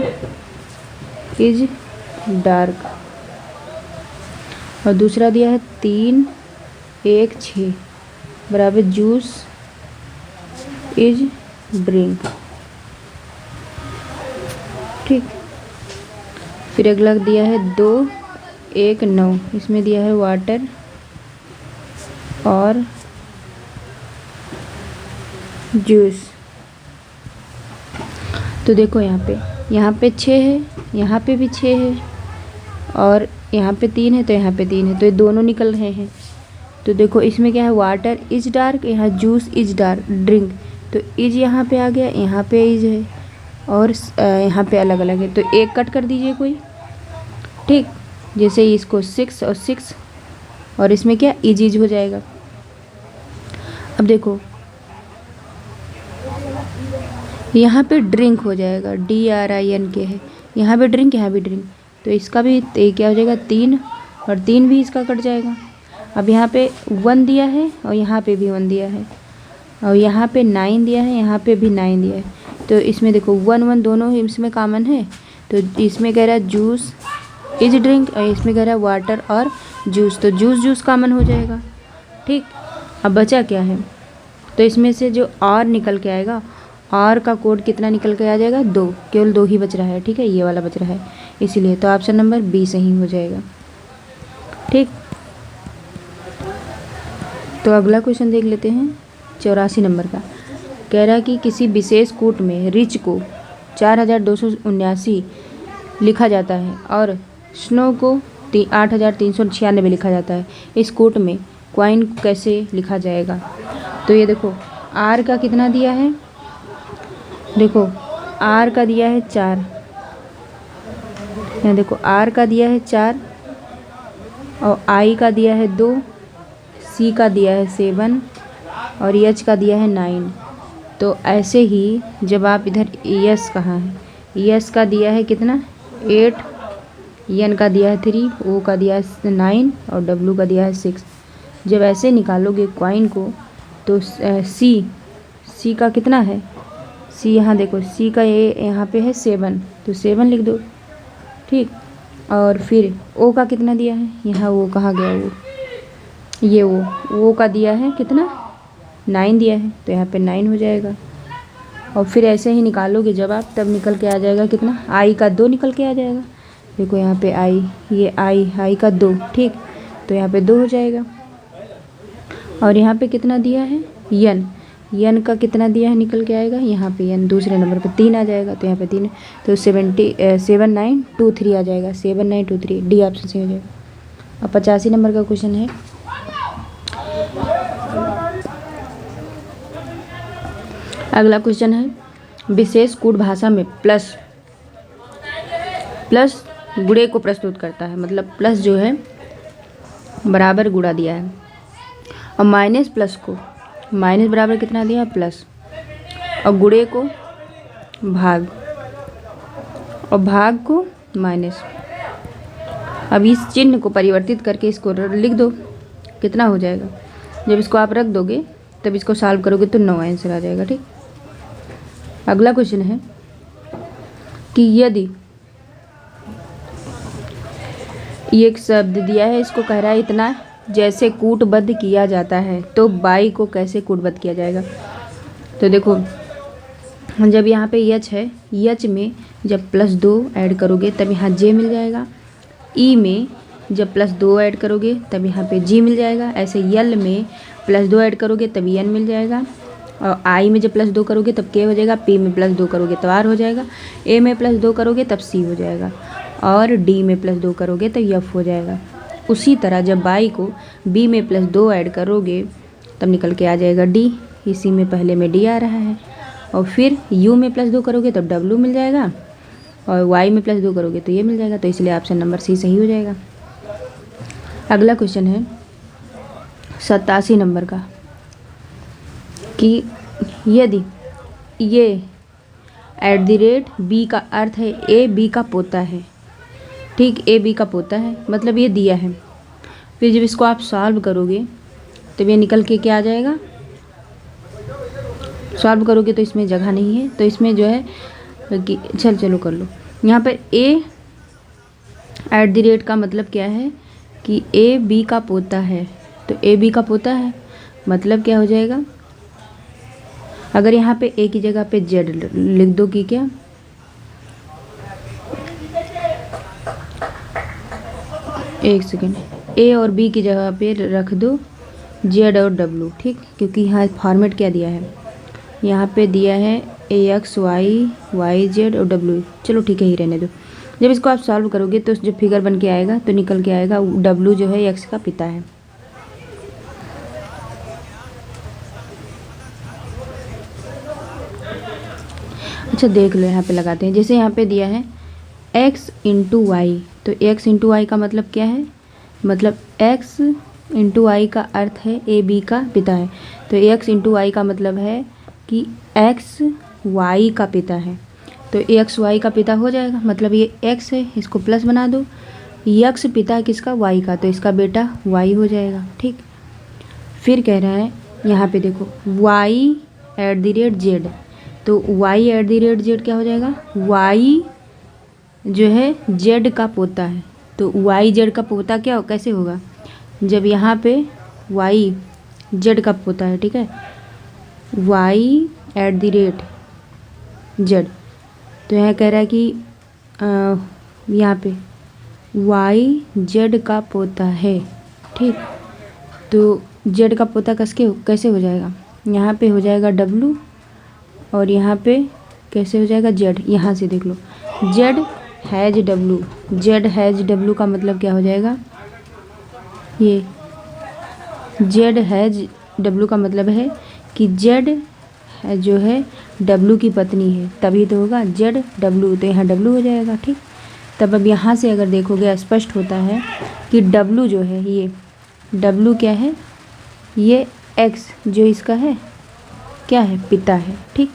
इज डार्क। और दूसरा दिया है 3, 1, 6 बराबर जूस इज ड्रिंक। ठीक, फिर अगला दिया है 2, 1, 9। इसमें दिया है वाटर और जूस। तो देखो यहाँ पे 6 है, यहाँ पे भी 6 है, और यहाँ पे 3 है, तो यहाँ पे 3 है, तो ये दोनों निकल रहे हैं। तो देखो इसमें क्या है, वाटर इज डार्क, यहाँ जूस इज डार्क ड्रिंक। तो इज यहाँ पे आ गया, यहाँ पे इज है, और यहाँ पे अलग अलग है, तो एक कट कर दीजिए कोई। ठीक, जैसे इसको 6 और 6, और इसमें क्या इज हो जाएगा। अब देखो यहाँ पे ड्रिंक हो जाएगा, DRINK है, यहाँ पे ड्रिंक, यहाँ भी ड्रिंक, तो इसका भी क्या हो जाएगा 3, और 3 भी इसका कट जाएगा। अब यहाँ पे 1 दिया है और यहाँ पे भी 1 दिया है, और यहाँ पे 9 दिया है, यहाँ पे भी 9 दिया है। तो इसमें देखो 1, 1 दोनों इसमें कॉमन है, तो इसमें कह रहा है जूस इज ड्रिंक, और इसमें कह रहा है वाटर और जूस, तो जूस कॉमन हो जाएगा। ठीक, अब बचा क्या है, तो इसमें से जो और निकल के आएगा, और का कोड कितना निकल के आ जाएगा 2, केवल 2 ही बच रहा है। ठीक है, ये वाला बच रहा है, इसीलिए तो ऑप्शन नंबर बी सही हो जाएगा। ठीक, तो अगला क्वेश्चन देख लेते हैं 84 नंबर का। कह रहा है कि किसी विशेष कूट में रिच को 4279 लिखा जाता है और स्नो को 8396 लिखा जाता है। इस कूट में क्वाइन कैसे लिखा जाएगा। तो ये देखो आर का कितना दिया है, देखो आर का दिया है 4, यहाँ देखो आर का दिया है 4, और आई का दिया है 2, सी का दिया है 7, और एच का दिया है 9। तो ऐसे ही जब आप इधर एस कहाँ है, एस का दिया है कितना 8, एन का दिया है 3, ओ का दिया है 9, और डब्लू का दिया है 6। जब ऐसे निकालोगे कॉइन को तो सी का कितना है, सी यहाँ देखो, सी का ये यहाँ पे है 7, तो 7 लिख दो, ठीक। और फिर ओ का कितना दिया है, यहाँ वो कहाँ गया, वो ये वो का दिया है कितना, 9 दिया है, तो यहाँ पे 9 हो जाएगा। और फिर ऐसे ही निकालोगे जब आप, तब निकल के आ जाएगा कितना, आई का 2 निकल के आ जाएगा। देखो यहाँ पे आई, ये आई का 2, ठीक, तो यहाँ पे 2 हो जाएगा। और यहाँ पे कितना दिया है, यन का कितना दिया है, निकल के आएगा, यहाँ पे यन दूसरे नंबर पे 3 आ जाएगा, तो यहाँ पे 3, तो 7923 आ जाएगा, 7923, डी ऑप्शन से हो जाएगा। अब 85 नंबर का क्वेश्चन है, अगला क्वेश्चन है, विशेष कूट भाषा में प्लस गुणे को प्रस्तुत करता है, मतलब प्लस जो है बराबर गुणा दिया है, और माइनस प्लस को, माइनस बराबर कितना दिया है, प्लस, और गुणे को भाग, और भाग को माइनस। अब इस चिन्ह को परिवर्तित करके इसको लिख दो, कितना हो जाएगा, जब इसको आप रख दोगे तब इसको सॉल्व करोगे तो 9 आंसर आ जाएगा, ठीक। अगला क्वेश्चन है कि यदि ये एक शब्द दिया है, इसको कह रहा है इतना जैसे कूटबद्ध किया जाता है तो 22 को कैसे कूटबद्ध किया जाएगा। तो देखो, जब यहाँ पे यच है, यच में जब +2 ऐड करोगे तब यहाँ जे मिल जाएगा, ई में जब +2 ऐड करोगे तब यहाँ पे जी मिल जाएगा, ऐसे यल में +2 ऐड करोगे तब एन मिल जाएगा, और आई में जब +2 करोगे तब के हो जाएगा, पी में +2 करोगे तब आर हो जाएगा, ए में +2 करोगे तब सी हो जाएगा, और डी में +2 करोगे तो एफ हो जाएगा। उसी तरह जब बाई को बी में +2 ऐड करोगे तब निकल के आ जाएगा डी, इसी में पहले में डी आ रहा है, और फिर यू में +2 करोगे तब डब्लू मिल जाएगा, और वाई में +2 करोगे तो ये मिल जाएगा, तो इसलिए ऑप्शन नंबर सी सही हो जाएगा। अगला क्वेश्चन है 87 नंबर का, कि यदि ये @b का अर्थ है ए बी का पोता है, ठीक, ए बी का पोता है, मतलब ये दिया है, फिर जब इसको आप सॉल्व करोगे तब ये निकल के क्या आ जाएगा, सॉल्व करोगे तो इसमें जगह नहीं है, तो इसमें जो है कि चलो कर लो, यहाँ पर ए @ का मतलब क्या है कि ए बी का पोता है, तो ए बी का पोता है मतलब क्या हो जाएगा, अगर यहाँ पे ए की जगह पे जेड लिख दो कि क्या, एक सेकेंड, ए और बी की जगह पे रख दो जेड और डब्लू, ठीक, क्योंकि यहाँ फॉर्मेट क्या दिया है, यहाँ पे दिया है AX Y Z और W, चलो ठीक है ही रहने दो। जब इसको आप सॉल्व करोगे तो जब फिगर बन के आएगा तो निकल के आएगा W जो है X का पिता है। अच्छा देख लो, यहाँ पे लगाते हैं, जैसे यहाँ पे दिया है x × y, तो x × y का मतलब क्या है, मतलब x × y का अर्थ है ए बी का पिता है, तो x × y का मतलब है कि x y का पिता है, तो x y का पिता हो जाएगा, मतलब ये x है, इसको प्लस बना दो, x पिता किसका, y का, तो इसका बेटा y हो जाएगा, ठीक। फिर कह रहा है यहाँ पे देखो y @z, तो y @z क्या हो जाएगा, y जो है z का पोता है, तो y z का पोता क्या कैसे होगा, जब यहाँ पे y z का पोता है, ठीक है, y @z, तो यहाँ कह रहा है कि यहाँ पे y z का पोता है, ठीक, तो z का पोता कैसे हो जाएगा, यहाँ पे हो जाएगा w, और यहाँ पे कैसे हो जाएगा z, यहाँ से देख लो z हैज़ w का मतलब क्या हो जाएगा, ये z हैज़ w का मतलब है कि z जो है w की पत्नी है, तभी तो होगा z w, तो यहाँ w हो जाएगा, ठीक। तब अब यहाँ से अगर देखोगे स्पष्ट होता है कि w जो है, ये w क्या है, ये x जो इसका है क्या है, पिता है, ठीक,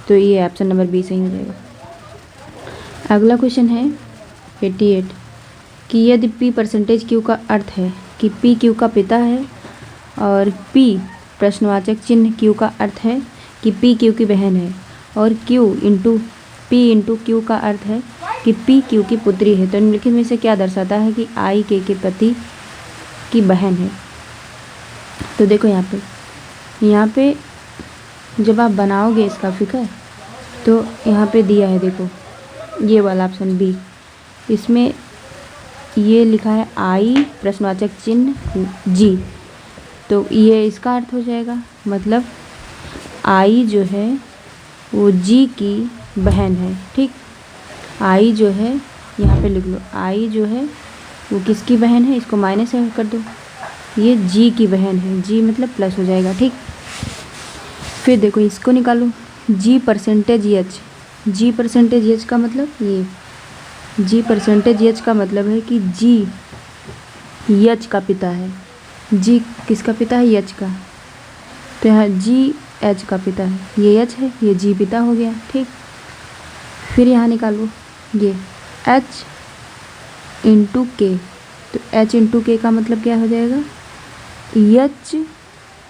तो ये ऑप्शन नंबर बी सही हो जाएगा। अगला क्वेश्चन है 88 कि यदि p % q का अर्थ है कि p q का पिता है और पी प्रश्नवाचक चिन्ह क्यू का अर्थ है कि पी क्यू की बहन है, और Q into P into Q का अर्थ है कि पी क्यू की पुत्री है। तो निम्नलिखित में से क्या दर्शाता है कि आई के पति की बहन है। तो देखो यहाँ पे जब आप बनाओगे इसका फिगर तो यहाँ पे दिया है, देखो ये वाला ऑप्शन बी, इसमें ये लिखा है आई प्रश्नवाचक चिन्ह जी, तो ये इसका अर्थ हो जाएगा, मतलब आई जो है वो जी की बहन है। ठीक, आई जो है यहाँ पे लिख लो, आई जो है वो किसकी बहन है, इसको माइनस कर दो, ये जी की बहन है, जी मतलब प्लस हो जाएगा। ठीक, फिर देखो इसको निकालो, जी परसेंटेज एच, जी परसेंटेज एच का मतलब ये, जी परसेंटेज एच का मतलब है कि जी एच का पिता है। जी किसका पिता है, एच का, तो यहाँ जी एच का पिता है, ये एच है, ये जी पिता हो गया। ठीक, फिर यहाँ निकालो ये एच इंटू के, तो एच इंटू के का मतलब क्या हो जाएगा, एच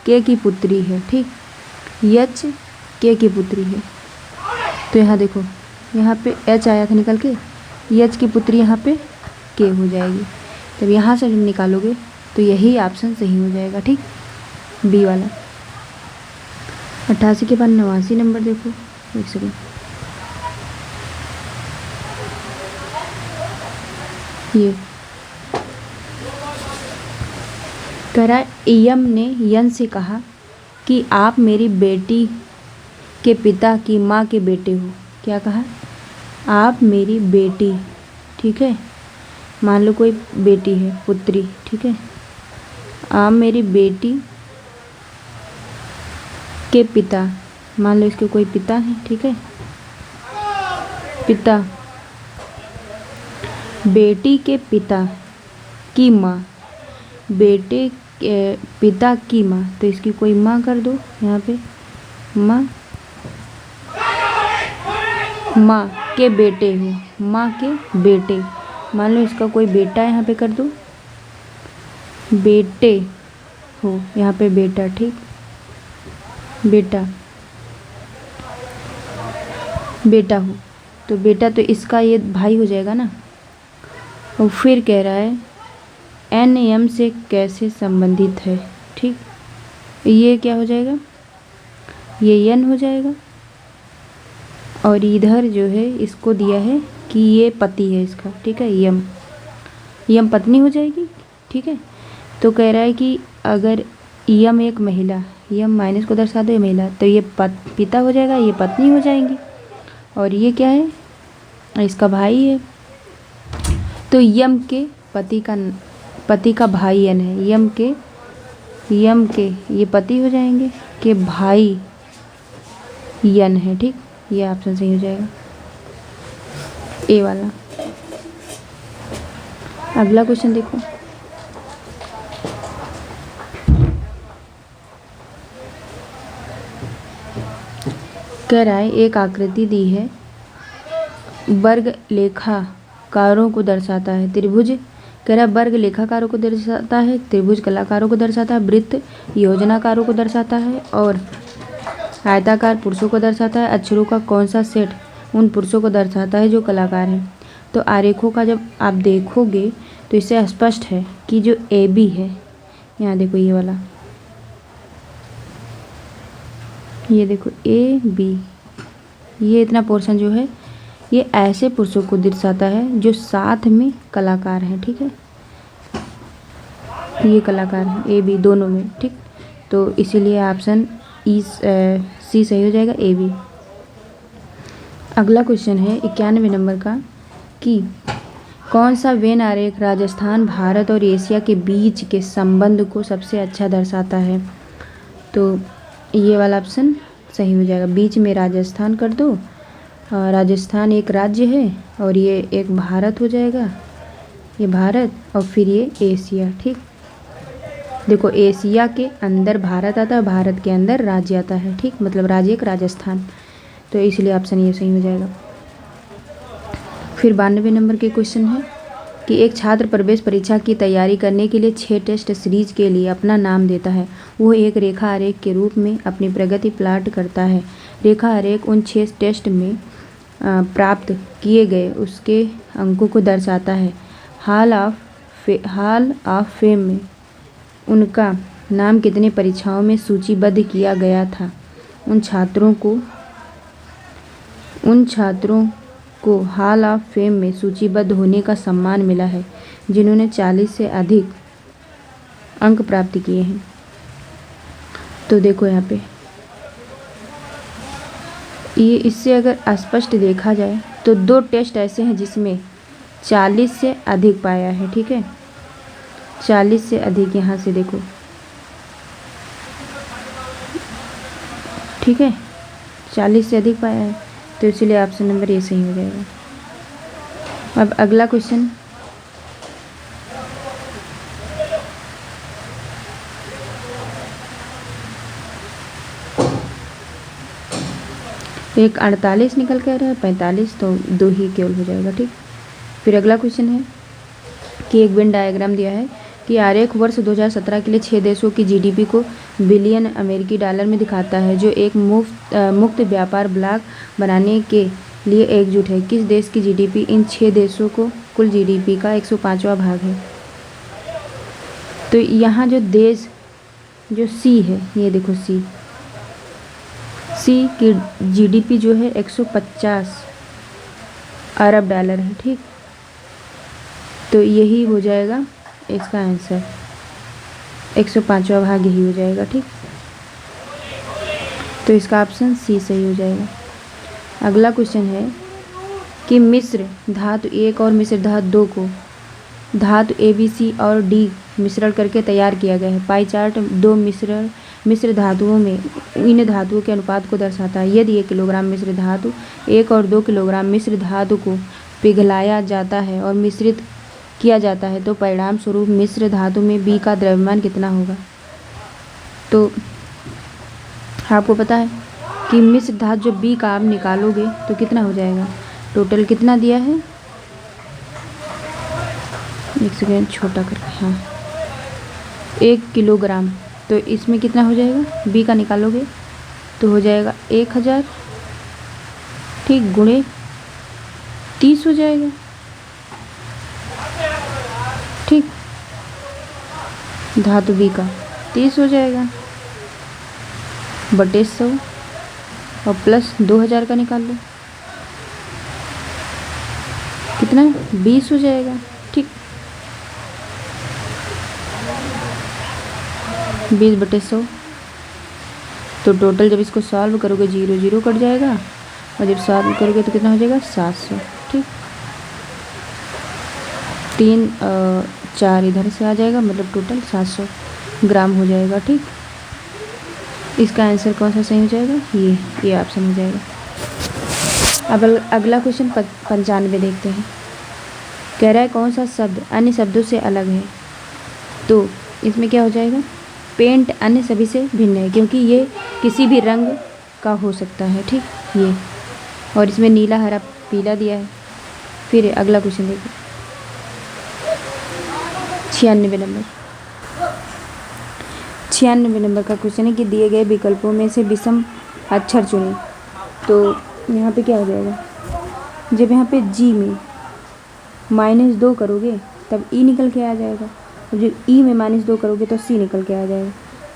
के की पुत्री है। ठीक, एच के की पुत्री है, तो यहाँ देखो यहाँ पे एच आया था निकल के, एच की पुत्री यहाँ पे के हो जाएगी। तब यहाँ से जब निकालोगे तो यही ऑप्शन सही हो जाएगा। ठीक, बी वाला। 88 के बाद 89 नंबर देखो, एक सेकेंड, ये कह रहा है यम ने यन से कहा कि आप मेरी बेटी के पिता की माँ के बेटे हो। क्या कहा, आप मेरी बेटी, ठीक है, मान लो कोई बेटी है, पुत्री, ठीक है, आप मेरी बेटी के पिता, मान लो इसके कोई पिता है, ठीक है, पिता, बेटी के पिता की माँ, बेटे के पिता की माँ, तो इसकी कोई माँ कर दो यहाँ पे, माँ, माँ के बेटे हो, माँ के बेटे, मान लो इसका कोई बेटा यहाँ पे कर दो, बेटे हो यहाँ पे बेटा। ठीक, बेटा, बेटा हो, तो बेटा तो इसका ये भाई हो जाएगा ना। और फिर कह रहा है एन एम से कैसे संबंधित है। ठीक, ये क्या हो जाएगा, ये एन हो जाएगा, और इधर जो है इसको दिया है कि ये पति है इसका। ठीक है, यम, यम पत्नी हो जाएगी। ठीक है, तो कह रहा है कि अगर यम एक महिला, यम माइनस को दर्शा दो महिला, तो ये पिता हो जाएगा, ये पत्नी हो जाएंगी, और ये क्या है, इसका भाई है, तो यम के पति का भाई एन है, यम के ये पति हो जाएंगे, के भाई यन है। ठीक, ये ऑप्शन सही हो जाएगा, ए वाला। अगला क्वेश्चन देखो, कह रहा है एक आकृति दी है, वर्ग लेखाकारों को दर्शाता है, त्रिभुज, कह रहा है वर्ग लेखाकारों को दर्शाता है, त्रिभुज कलाकारों को दर्शाता है, वृत्त योजनाकारों को दर्शाता है, और आयताकार पुरुषों को दर्शाता है। अक्षरों का कौन सा सेट उन पुरुषों को दर्शाता है जो कलाकार हैं। तो आरेखों का जब आप देखोगे तो इससे स्पष्ट है कि जो ए बी है, यहाँ देखो ये वाला, ये देखो ए बी, ये इतना पोर्शन जो है ये ऐसे पुरुषों को दर्शाता है जो साथ में कलाकार हैं। ठीक है, ये कलाकार हैं ए बी दोनों में। ठीक, तो इसीलिए ऑप्शन सी सही हो जाएगा, ए बी। अगला क्वेश्चन है 91 नंबर का कि कौन सा वेन आरेख राजस्थान, भारत और एशिया के बीच के संबंध को सबसे अच्छा दर्शाता है। तो ये वाला ऑप्शन सही हो जाएगा, बीच में राजस्थान कर दो, राजस्थान एक राज्य है और ये एक भारत हो जाएगा, ये भारत, और फिर ये एशिया। ठीक, देखो एशिया के अंदर भारत आता है, भारत के अंदर राज्य आता है। ठीक, मतलब राज्य एक राजस्थान, तो इसलिए ऑप्शन ये सही हो जाएगा। फिर 92 नंबर के क्वेश्चन है कि एक छात्र प्रवेश परीक्षा की तैयारी करने के लिए 6 टेस्ट सीरीज के लिए अपना नाम देता है। वो एक रेखा आरेख के रूप में अपनी प्रगति प्लाट करता है। रेखा आरेख उन 6 टेस्ट में प्राप्त किए गए उसके अंकों को दर्शाता है। हॉल ऑफ फेम में उनका नाम कितने परीक्षाओं में सूचीबद्ध किया गया था? उन छात्रों को हॉल ऑफ फेम में सूचीबद्ध होने का सम्मान मिला है जिन्होंने 40 से अधिक अंक प्राप्त किए हैं। तो देखो यहाँ पे ये इससे अगर स्पष्ट देखा जाए तो 2 टेस्ट ऐसे हैं जिसमें 40 से अधिक पाया है। ठीक है, 40 से अधिक यहाँ से देखो, ठीक है, 40 से अधिक पाया है, तो इसलिए ऑप्शन नंबर ये सही हो जाएगा। अब अगला क्वेश्चन, एक 48 निकल के आ रहा है, 45, तो 2 ही केवल हो जाएगा। ठीक, फिर अगला क्वेश्चन है कि एक वेन डायग्राम दिया है कि आरेख वर्ष 2017 के लिए 6 देशों की जीडीपी को बिलियन अमेरिकी डॉलर में दिखाता है जो एक मुक्त व्यापार ब्लॉक बनाने के लिए एकजुट है। किस देश की जीडीपी इन 6 देशों को कुल जीडीपी का 105वां भाग है? तो यहाँ जो देश जो सी है, ये देखो सी की जीडीपी जो है 150 अरब डॉलर है। ठीक, तो यही हो जाएगा इसका आंसर, 105वां भाग यही हो जाएगा। ठीक, तो इसका ऑप्शन सी सही हो जाएगा। अगला क्वेश्चन है कि मिश्र धातु 1 और मिश्र धातु 2 को धातु ABC और D मिश्रण करके तैयार किया गया है। पाई चार्ट 2 मिश्र धातुओं में इन धातुओं के अनुपात को दर्शाता है। यदि 1 किलोग्राम मिश्र धातु 1 और 2 किलोग्राम मिश्र धातु को पिघलाया जाता है और मिश्रित किया जाता है तो परिणाम स्वरूप मिश्र धातु में B का द्रव्यमान कितना होगा? तो आपको पता है कि मिश्र धातु जो B का आप निकालोगे तो कितना हो जाएगा? टोटल कितना दिया है, एक सेकेंड छोटा करके, हाँ 1 किलोग्राम, तो इसमें कितना हो जाएगा? B का निकालोगे तो हो जाएगा 1000, ठीक, गुणे 30 हो जाएगा। ठीक, धातु B का 30 हो जाएगा बटे 100 और प्लस 2000 का निकाल लो, कितना है? 20 हो जाएगा। ठीक, 20 बटे 100, तो टोटल जब इसको सॉल्व करोगे 0 0 कट जाएगा और जब सॉल्व करोगे तो कितना हो जाएगा? 700। ठीक, 3 4 इधर से आ जाएगा, मतलब टोटल 700 ग्राम हो जाएगा। ठीक, इसका आंसर कौन सा सही हो जाएगा? ये ऑप्शन हो जाएगा। अब अगला क्वेश्चन 95 देखते हैं। कह रहा है कौन सा शब्द अन्य शब्दों से अलग है? तो इसमें क्या हो जाएगा? पेंट अन्य सभी से भिन्न है क्योंकि ये किसी भी रंग का हो सकता है। ठीक, ये, और इसमें नीला हरा पीला दिया है। फिर अगला क्वेश्चन देखिए 96 नंबर का क्वेश्चन है कि दिए गए विकल्पों में से विषम अक्षर चुनें। तो यहाँ पे क्या हो जाएगा? जब यहाँ पे जी में -2 करोगे तब ई निकल के आ जाएगा, और जब ई में -2 करोगे तो सी निकल के आ जाएगा,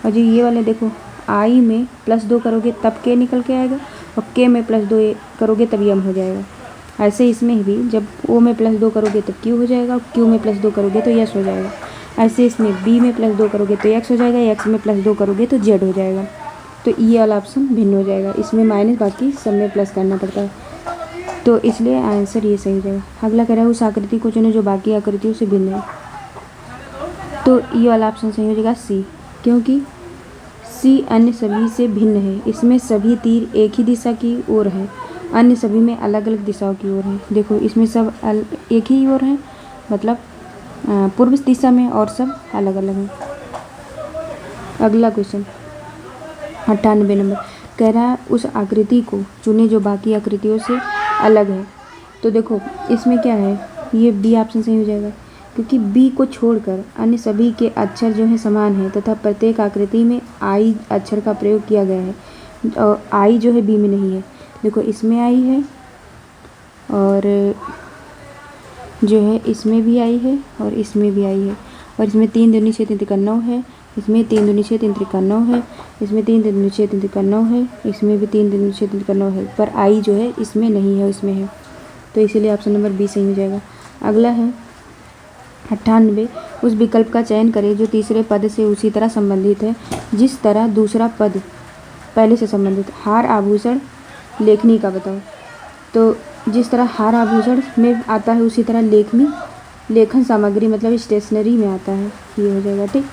और जो ये वाले देखो आई में +2 करोगे तब के निकल के आएगा, और के में +2 करोगे तब यम हो जाएगा। ऐसे इसमें भी जब ओ में +2 करोगे तब क्यू हो जाएगा, और क्यू में +2 करोगे तो यस हो जाएगा। ऐसे इसमें बी में +2 करोगे तो एक्स हो जाएगा, एक्स में +2 करोगे तो जेड हो जाएगा। तो ये वाला ऑप्शन भिन्न हो जाएगा, इसमें माइनस बाकी सब में प्लस करना पड़ता है, तो इसलिए आंसर ये सही हो जाएगा। अगला कह रहा है उस आकृति को चुने जो बाकी आकृतियों से भिन्न है। तो ये वाला ऑप्शन सही हो जाएगा सी, क्योंकि सी अन्य सभी से भिन्न है। इसमें सभी तीर एक ही दिशा की ओर है, अन्य सभी में अलग अलग दिशाओं की ओर है। देखो इसमें सब एक ही ओर है, मतलब पूर्व दिशा में, और सब अलग अलग हैं। अगला क्वेश्चन 98 नंबर कह रहा है उस आकृति को चुने जो बाकी आकृतियों से अलग है। तो देखो इसमें क्या है, ये बी ऑप्शन सही हो जाएगा। क्योंकि बी को छोड़कर अन्य सभी के अक्षर जो हैं समान हैं तथा प्रत्येक आकृति में आई अक्षर का प्रयोग किया गया है, और आई जो है बी में नहीं है। देखो इसमें आई है और जो है इसमें भी आई है और इसमें भी आई है, और इसमें 3 दूनी 6 3 त्रिका 9 है, इसमें 3 दूनी 6 3 त्रिका 9 है, इसमें 3 दूनी 6 3 त्रिका 9 है, इसमें भी 3 दूनी 6 3 त्रिका 9 है, पर आई जो है इसमें नहीं है, इसमें है। तो इसीलिए ऑप्शन नंबर बी सही हो जाएगा। अगला है 98। उस विकल्प का चयन करें जो तीसरे पद से उसी तरह संबंधित है जिस तरह दूसरा पद पहले से संबंधित। हार आभूषण लेखनी का बताओ। तो जिस तरह हार आभूषण में आता है उसी तरह लेखन सामग्री मतलब स्टेशनरी में आता है, ये हो जाएगा ठीक,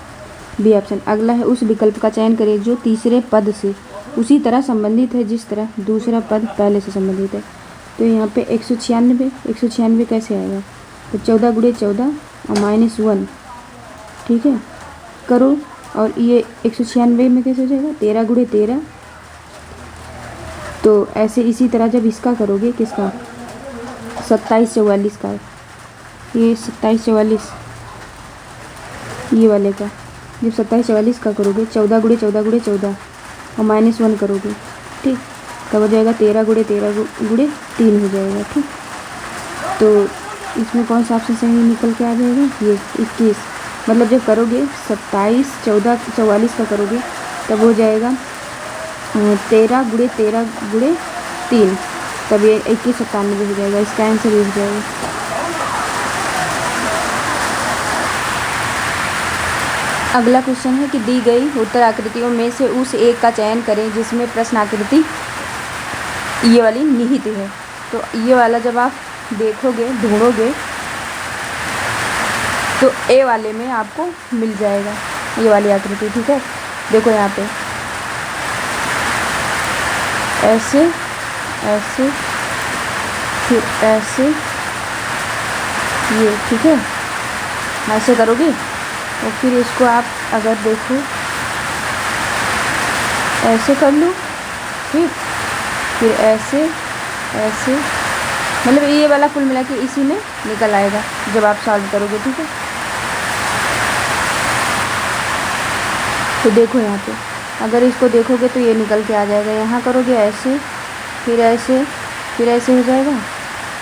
बी ऑप्शन। अगला है उस विकल्प का चयन करें जो तीसरे पद से उसी तरह संबंधित है जिस तरह दूसरा पद पहले से संबंधित है। तो यहाँ पे 196 कैसे आएगा? तो 14 गुणे 14 और -1, ठीक है, करो। और ये 196 में कैसे हो जाएगा? 13 गुणे 13। तो ऐसे इसी तरह जब इसका करोगे, किसका? 27 44 का, ये 27 44 ये वाले का, जब 27 44 का करोगे 14 गुणे 14 गुणे 14 और -1 करोगे, ठीक, तब हो जाएगा 13 गुणे 13 गुणे 3 हो जाएगा, ठीक। तो इसमें कौन सा ऑप्शन सही निकल के आ जाएगा? ये 21। मतलब जब करोगे 27 14 44 का करोगे तब हो जाएगा 13 गुणे 13 गुणे 3, तब ये 21 97 हो जाएगा। इसका आंसर ये हो जाएगा। अगला क्वेश्चन है कि दी गई उत्तर आकृतियों में से उस एक का चयन करें जिसमें प्रश्न आकृति ये वाली निहित है। तो ये वाला जब आप देखोगे, ढूंढोगे, तो ए वाले में आपको मिल जाएगा ये वाली आकृति, ठीक है। देखो यहाँ पे ऐसे ऐसे फिर ऐसे, ये ठीक है, ऐसे करोगे और फिर इसको आप अगर देखो ऐसे कर लो, फिर ऐसे ऐसे, मतलब ये वाला कुल मिला के इसी में निकल आएगा जब आप सॉल्व करोगे, ठीक है। तो देखो यहाँ पे अगर इसको देखोगे तो ये निकल के आ जाएगा। यहाँ करोगे ऐसे, फिर ऐसे, फिर ऐसे हो जाएगा,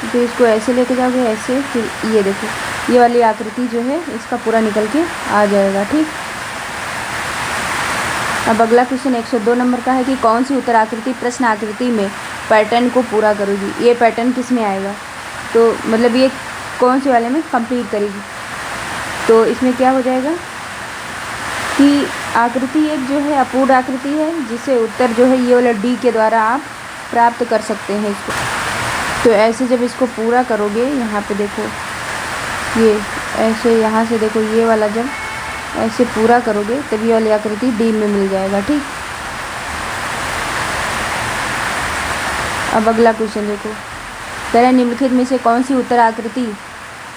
फिर इसको ऐसे लेके जाओगे ऐसे, फिर ये देखो ये वाली आकृति जो है इसका पूरा निकल के आ जाएगा, ठीक। अब अगला क्वेश्चन 102 नंबर का है कि कौन सी उत्तर आकृति प्रश्न आकृति में पैटर्न को पूरा करेगी। ये पैटर्न किस में आएगा? तो मतलब ये कौन से वाले में कंप्लीट करेगी? तो इसमें क्या हो जाएगा कि आकृति एक जो है अपूर्ण आकृति है जिसे उत्तर जो है ये वाला डी के द्वारा आप प्राप्त कर सकते हैं इसको। तो ऐसे जब इसको पूरा करोगे, यहाँ पे देखो ये ऐसे, यहाँ से देखो ये वाला जब ऐसे पूरा करोगे तब ये वाली आकृति डी में मिल जाएगा, ठीक। अब अगला क्वेश्चन देखो, तरह निम्नलिखित में से कौन सी उत्तर आकृति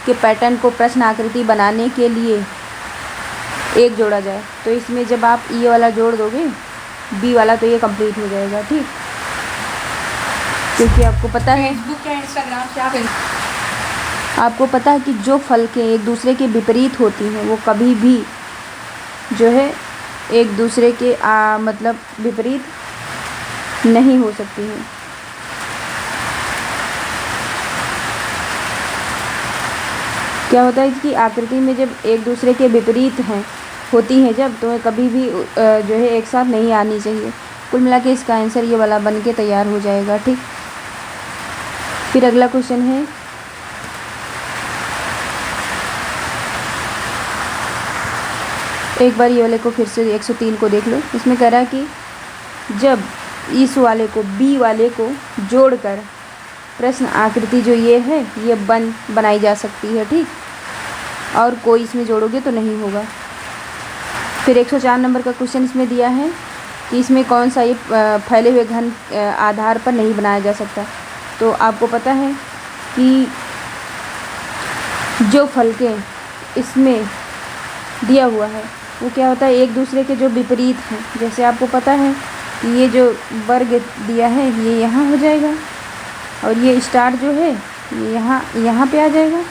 के पैटर्न को प्रश्न आकृति बनाने के लिए एक जोड़ा जाए। तो इसमें जब आप ये वाला जोड़ दोगे बी वाला तो ये कंप्लीट हो जाएगा, ठीक। क्योंकि आपको पता है फेसबुक या इंस्टाग्राम से आपको पता है कि जो फलकें एक दूसरे के विपरीत होती हैं वो कभी भी जो है एक दूसरे के मतलब विपरीत नहीं हो सकती हैं। क्या होता है कि आकृति में जब एक दूसरे के विपरीत हैं होती हैं जब, तो कभी भी जो है एक साथ नहीं आनी चाहिए। कुल मिला के इसका आंसर ये वाला बन के तैयार हो जाएगा, ठीक। फिर अगला क्वेश्चन है एक बार ये वाले को फिर से 103 को देख लो। इसमें कह रहा है कि जब इस वाले को बी वाले को जोड़कर प्रश्न आकृति जो ये है ये बनाई जा सकती है, ठीक। और कोई इसमें जोड़ोगे तो नहीं होगा। फिर 104 नंबर का क्वेश्चन इसमें दिया है कि इसमें कौन सा ये फैले हुए घन आधार पर नहीं बनाया जा सकता। तो आपको पता है कि जो फलकें इसमें दिया हुआ है वो क्या होता है, एक दूसरे के जो विपरीत हैं। जैसे आपको पता है कि ये जो वर्ग दिया है ये यहाँ हो जाएगा और ये स्टार जो है ये यहाँ पे आ जाएगा,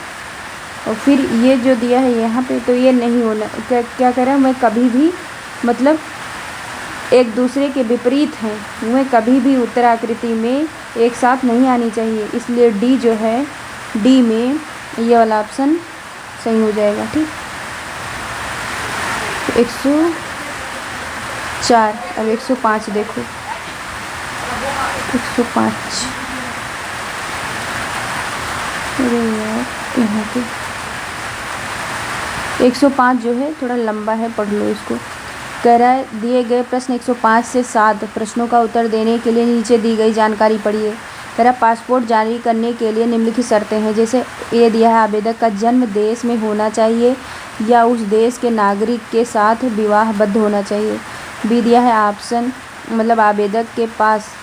और फिर ये जो दिया है यहाँ पे, तो ये नहीं होना, क्या क्या कह रहा है, मैं कभी भी मतलब एक दूसरे के विपरीत हैं, वह कभी भी उत्तराकृति में एक साथ नहीं आनी चाहिए। इसलिए डी जो है, डी में ये वाला ऑप्शन सही हो जाएगा। ठीक, 104। अब 105 देखो, 105, अरे यार यहाँ पे 105 जो है थोड़ा लंबा है, पढ़ लो इसको। कह रहा है दिए गए प्रश्न 105 से 7 प्रश्नों का उत्तर देने के लिए नीचे दी गई जानकारी पढ़िए। कह रहा पासपोर्ट जारी करने के लिए निम्नलिखित शर्तें हैं। जैसे ये दिया है, आवेदक का जन्म देश में होना चाहिए या उस देश के नागरिक के साथ विवाहबद्ध होना चाहिए। बी दिया है ऑप्शन, मतलब आवेदक के पास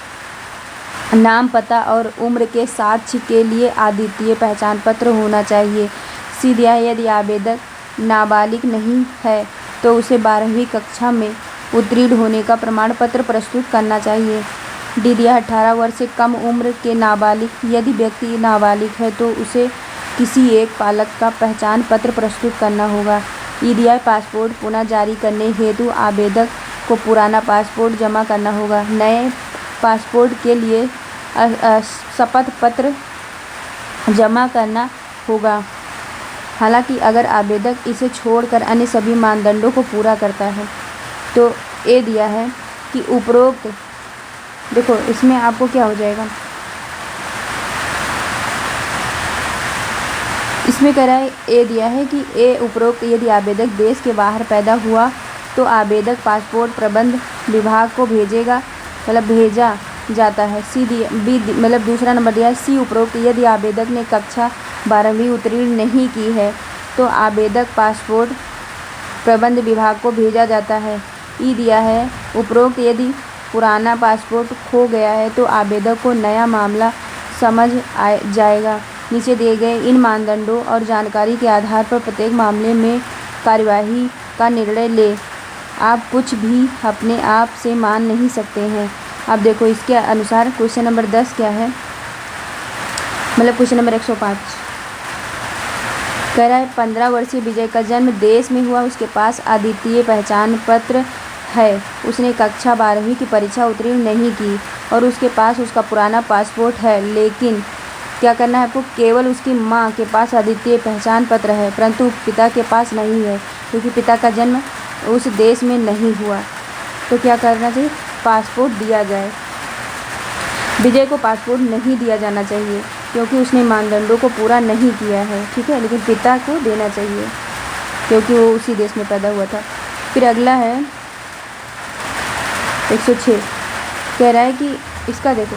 नाम, पता और उम्र के साक्ष्य के लिए अद्वितीय पहचान पत्र होना चाहिए। सी दिया है, यदि आवेदक नाबालिग नहीं है तो उसे 12वीं कक्षा में उत्तीर्ण होने का प्रमाण पत्र प्रस्तुत करना चाहिए। डी दिया है, 18 वर्ष से कम उम्र के नाबालिग, यदि व्यक्ति नाबालिग है तो उसे किसी एक पालक का पहचान पत्र प्रस्तुत करना होगा। ई दिया है, पासपोर्ट पुनः जारी करने हेतु आवेदक को पुराना पासपोर्ट जमा करना होगा। नए पासपोर्ट के लिए शपथ पत्र जमा करना होगा, हालांकि अगर आवेदक इसे छोड़कर अन्य सभी मानदंडों को पूरा करता है। तो ए दिया है कि उपरोक्त, देखो इसमें आपको क्या हो जाएगा, इसमें कह रहा है, ए दिया है कि ए उपरोक्त यदि आवेदक देश के बाहर पैदा हुआ तो आवेदक पासपोर्ट प्रबंध विभाग को भेजेगा, मतलब भेजा जाता है। सी दिया, बी मतलब दूसरा नंबर दिया है, सी उपरोक्त यदि आवेदक ने कक्षा 12वीं उत्तीर्ण नहीं की है तो आवेदक पासपोर्ट प्रबंध विभाग को भेजा जाता है। ई दिया है, उपरोक्त यदि पुराना पासपोर्ट खो गया है तो आवेदक को नया मामला समझ आ जाएगा। नीचे दिए गए इन मानदंडों और जानकारी के आधार पर प्रत्येक मामले में कार्यवाही का निर्णय ले। आप कुछ भी अपने आप से मान नहीं सकते हैं। अब देखो इसके अनुसार क्वेश्चन नंबर 10 क्या है, मतलब क्वेश्चन नंबर 105 कह रहा है 15 वर्षीय विजय का जन्म देश में हुआ, उसके पास अद्वितीय पहचान पत्र है, उसने कक्षा 12वीं की परीक्षा उत्तीर्ण नहीं की और उसके पास उसका पुराना पासपोर्ट है, लेकिन क्या करना है आपको, केवल उसकी माँ के पास अद्वितीय पहचान पत्र है परंतु पिता के पास नहीं है, क्योंकि पिता का जन्म उस देश में नहीं हुआ। तो क्या करना चाहिए, पासपोर्ट दिया जाए। विजय को पासपोर्ट नहीं दिया जाना चाहिए क्योंकि उसने मानदंडों को पूरा नहीं किया है, ठीक है, लेकिन पिता को देना चाहिए क्योंकि वो उसी देश में पैदा हुआ था। फिर अगला है 106, कह रहा है कि इसका देखो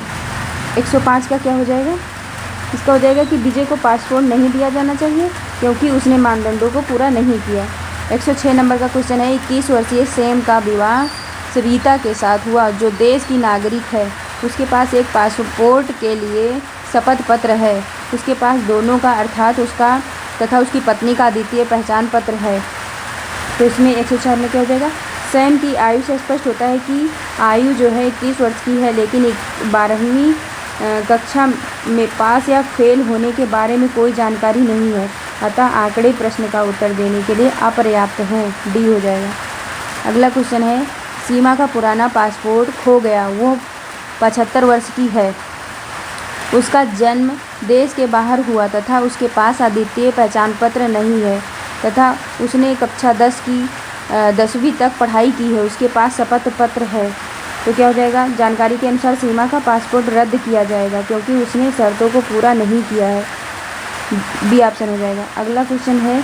105 का क्या हो जाएगा, इसका हो जाएगा कि विजय को पासपोर्ट नहीं दिया जाना चाहिए क्योंकि उसने मानदंडों को पूरा नहीं किया। 106 नंबर का क्वेश्चन है, 21 वर्षीय सैम का विवाह सविता के साथ हुआ जो देश की नागरिक है, उसके पास एक पासपोर्ट के लिए शपथ पत्र है, उसके पास दोनों का अर्थात उसका तथा उसकी पत्नी का अद्वितीय पहचान पत्र है। तो इसमें 104 में क्या हो जाएगा, सैम की आयु से स्पष्ट होता है कि आयु जो है 21 वर्ष की है, लेकिन 12वीं कक्षा में पास या फेल होने के बारे में कोई जानकारी नहीं है, अतः आंकड़े प्रश्न का उत्तर देने के लिए अपर्याप्त हैं, डी हो जाएगा। अगला क्वेश्चन है, सीमा का पुराना पासपोर्ट खो गया, वो 75 वर्ष की है, उसका जन्म देश के बाहर हुआ तथा उसके पास अद्वितीय पहचान पत्र नहीं है तथा उसने कक्षा 10वीं तक पढ़ाई की है, उसके पास शपथ पत्र है। तो क्या हो जाएगा, जानकारी के अनुसार सीमा का पासपोर्ट रद्द किया जाएगा क्योंकि उसने शर्तों को पूरा नहीं किया है, बी ऑप्शन हो जाएगा। अगला क्वेश्चन है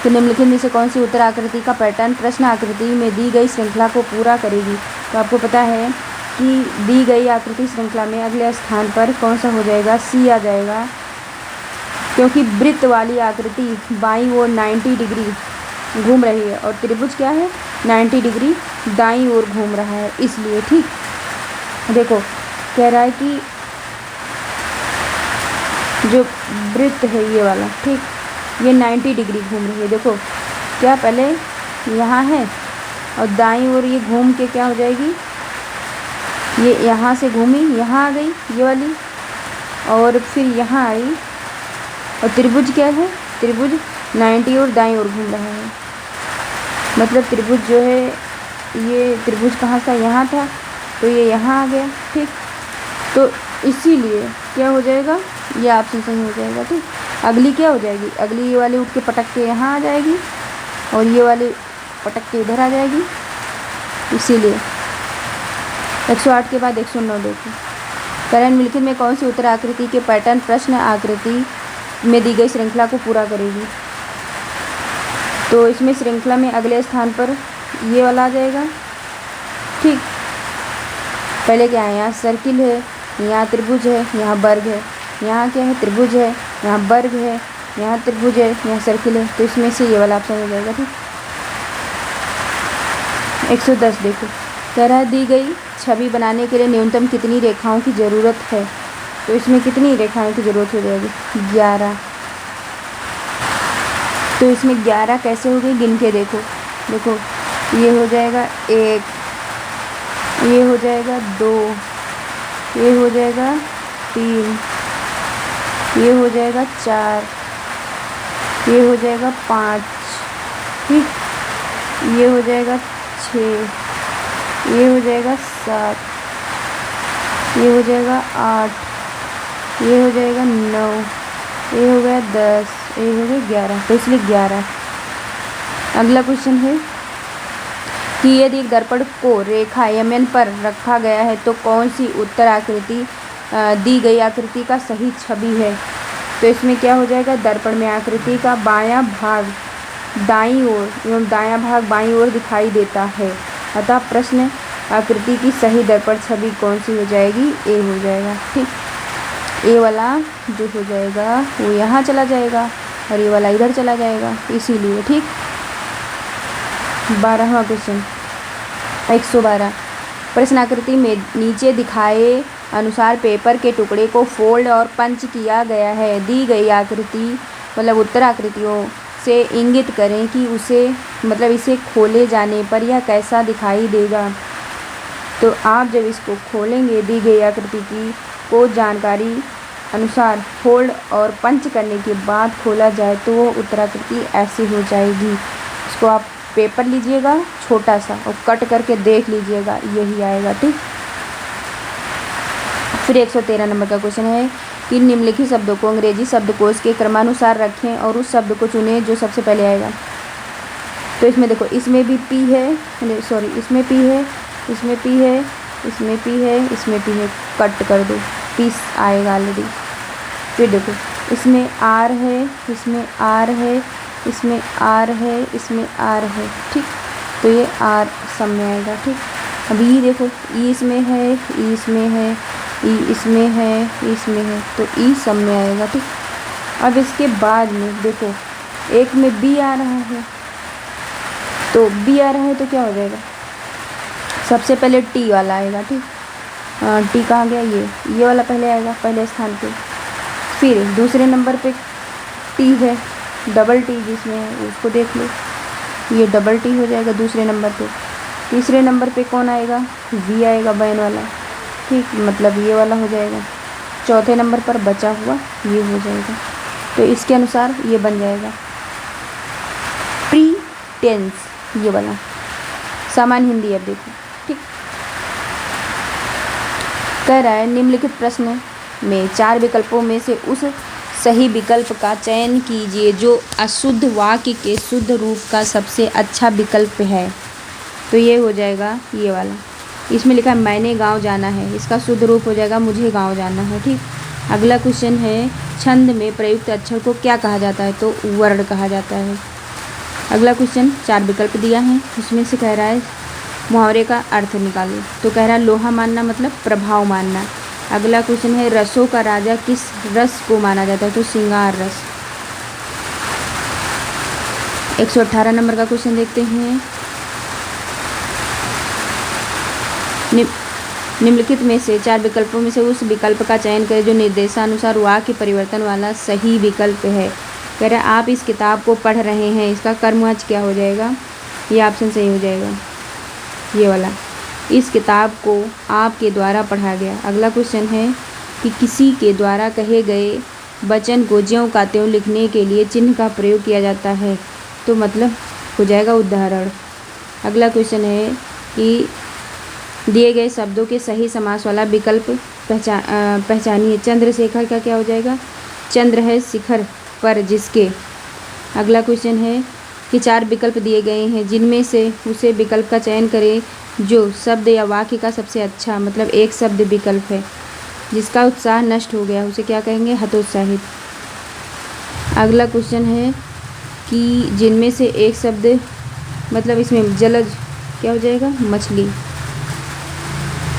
कि निम्नलिखित में से कौन सी उत्तर आकृति का पैटर्न प्रश्न आकृति में दी गई श्रृंखला को पूरा करेगी। तो आपको पता है कि दी गई आकृति श्रृंखला में अगले स्थान पर कौन सा हो जाएगा, सी आ जाएगा, क्योंकि वृत्त वाली आकृति बाईं ओर 90 डिग्री घूम रही है और त्रिभुज क्या है 90 डिग्री दाईं ओर घूम रहा है, इसलिए। ठीक, देखो कह रहा है कि जो वृत्त है ये वाला, ठीक, ये 90 डिग्री घूम रही है। देखो क्या पहले यहाँ है और दाईं ओर ये घूम के क्या हो जाएगी, ये यहाँ से घूमी यहाँ आ गई ये वाली और फिर यहाँ आई, और त्रिभुज क्या है त्रिभुज 90 और दाईं ओर घूम रहा है। मतलब त्रिभुज जो है, ये त्रिभुज कहाँ था, यहाँ था, तो ये यहाँ आ गया। ठीक, तो इसीलिए क्या हो जाएगा, ये ऑप्शन सही हो जाएगा। ठीक, अगली क्या हो जाएगी, अगली ये वाली उठ के पटक के यहाँ आ जाएगी और ये वाली पटक के इधर आ जाएगी। इसीलिए 108 के बाद 109 देखो। करण निम्नलिखित में कौन सी उत्तर आकृति के पैटर्न प्रश्न आकृति में दी गई श्रृंखला को पूरा करेगी। तो इसमें श्रृंखला में अगले स्थान पर ये वाला आ जाएगा। ठीक, पहले क्या है, यहाँ सर्किल है, यहाँ त्रिभुज है, यहाँ वर्ग है, यहाँ क्या है, त्रिभुज है, यहाँ वर्ग है, यहाँ त्रिभुज है, यहाँ सर्किल है, तो इसमें से ये वाला ऑप्शन हो जाएगा। ठीक, 110 देखो, कह रहा है दी गई छवि बनाने के लिए न्यूनतम कितनी रेखाओं की ज़रूरत है। तो इसमें कितनी रेखाओं की ज़रूरत हो जाएगी, 11। तो इसमें 11 कैसे हो गई, गिन के देखो। देखो, ये हो जाएगा 1, ये हो जाएगा 2, ये हो जाएगा 3, ये हो जाएगा 4, ये हो जाएगा 5, ठीक, ये हो जाएगा 6, ये हो जाएगा 7, ये हो जाएगा 8, ये हो जाएगा 9, ये हो गया 10, ये हो गया 11। तो इसलिए 11। अगला क्वेश्चन है कि यदि एक दर्पण को रेखा MN पर रखा गया है तो कौन सी उत्तर आकृति दी गई आकृति का सही छवि है। तो इसमें क्या हो जाएगा, दर्पण में आकृति का बायां भाग दाईं ओर एवं दायां भाग बाईं ओर दिखाई देता है, अतः प्रश्न आकृति की सही दर्पण छवि कौन सी हो जाएगी, ए हो जाएगा। ठीक, ए वाला जो हो जाएगा वो यहाँ चला जाएगा और ये वाला इधर चला जाएगा, इसीलिए। ठीक, 12वां क्वेश्चन 112, प्रश्न आकृति में नीचे दिखाए अनुसार पेपर के टुकड़े को फोल्ड और पंच किया गया है। दी गई आकृति मतलब उत्तर आकृतियों से इंगित करें कि उसे मतलब इसे खोले जाने पर यह कैसा दिखाई देगा। तो आप जब इसको खोलेंगे, दी गई आकृति की को जानकारी अनुसार फोल्ड और पंच करने के बाद खोला जाए तो वो उत्तराकृति ऐसी हो जाएगी। इसको आप पेपर लीजिएगा छोटा सा और कट करके देख लीजिएगा, यही आएगा। ठीक, फिर 113 नंबर का क्वेश्चन है कि निम्नलिखित शब्दों को अंग्रेजी शब्दकोश के क्रमानुसार रखें और उस शब्द को चुनें जो सबसे पहले आएगा। तो इसमें देखो, इसमें भी पी है, सॉरी इसमें पी है, इसमें पी है, इसमें पी है, इसमें पी है, कट कर दो, पीस आएगा ऑलरेडी। फिर देखो, इसमें आर है, इसमें आर है, इसमें आर है, इसमें आर है। ठीक, तो ये आर सब में आएगा। ठीक, अब ई देखो, ई इसमें है, ई इसमें है, ई इसमें है, ई इसमें है, तो ई सब में आएगा। ठीक, अब इसके बाद में देखो, एक में बी आ रहा है, तो बी आ रहा है तो क्या हो जाएगा, सबसे पहले टी वाला आएगा। ठीक, टी कहाँ गया, ये वाला पहले आएगा, पहले स्थान पे। फिर दूसरे नंबर पे टी है, डबल टी जिसमें है उसको देख लो, ये डबल टी हो जाएगा दूसरे नंबर पे। तीसरे नंबर पे कौन आएगा, वी आएगा, बैन वाला। ठीक, मतलब ये वाला हो जाएगा। चौथे नंबर पर बचा हुआ ये हो जाएगा। तो इसके अनुसार ये बन जाएगा प्री टेंस, ये वाला सामान्य हिंदी। अब देखो, ठीक, कह रहा है निम्नलिखित प्रश्न में 4 विकल्पों में से उस सही विकल्प का चयन कीजिए जो अशुद्ध वाक्य के शुद्ध रूप का सबसे अच्छा विकल्प है। तो ये हो जाएगा ये वाला, इसमें लिखा है मैंने गांव जाना है, इसका शुद्ध रूप हो जाएगा मुझे गांव जाना है। ठीक, अगला क्वेश्चन है छंद में प्रयुक्त अक्षर को क्या कहा जाता है, तो वर्ण कहा जाता है। अगला क्वेश्चन 4 विकल्प दिया है, उसमें से कह रहा है मुहावरे का अर्थ निकालो। तो कह रहा है लोहा मानना मतलब प्रभाव मानना। अगला क्वेश्चन है रसों का राजा किस रस को माना जाता है, तो श्रृंगार रस। 118 नंबर का क्वेश्चन देखते हैं, निम्नलिखित में से 4 विकल्पों में से उस विकल्प का चयन करें जो निर्देशानुसार वाक्य परिवर्तन वाला सही विकल्प है। कह रहे आप इस किताब को पढ़ रहे हैं, इसका कर्मवाच्य क्या हो जाएगा, ये ऑप्शन सही हो जाएगा, ये वाला। इस किताब को आपके द्वारा पढ़ा गया। अगला क्वेश्चन है कि किसी के द्वारा कहे गए वचन को ज्यों का त्यों लिखने के लिए चिन्ह का प्रयोग किया जाता है। तो मतलब हो जाएगा उदाहरण। अगला क्वेश्चन है कि दिए गए शब्दों के सही समास वाला विकल्प पहचानिए। चंद्रशेखर का क्या हो जाएगा? चंद्र है शिखर पर जिसके। अगला क्वेश्चन है कि 4 विकल्प दिए गए हैं जिनमें से उसे विकल्प का चयन करें जो शब्द या वाक्य का सबसे अच्छा मतलब एक शब्द विकल्प है। जिसका उत्साह नष्ट हो गया उसे क्या कहेंगे? हतोत्साहित। अगला क्वेश्चन है कि जिनमें से एक शब्द मतलब इसमें जलज क्या हो जाएगा? मछली।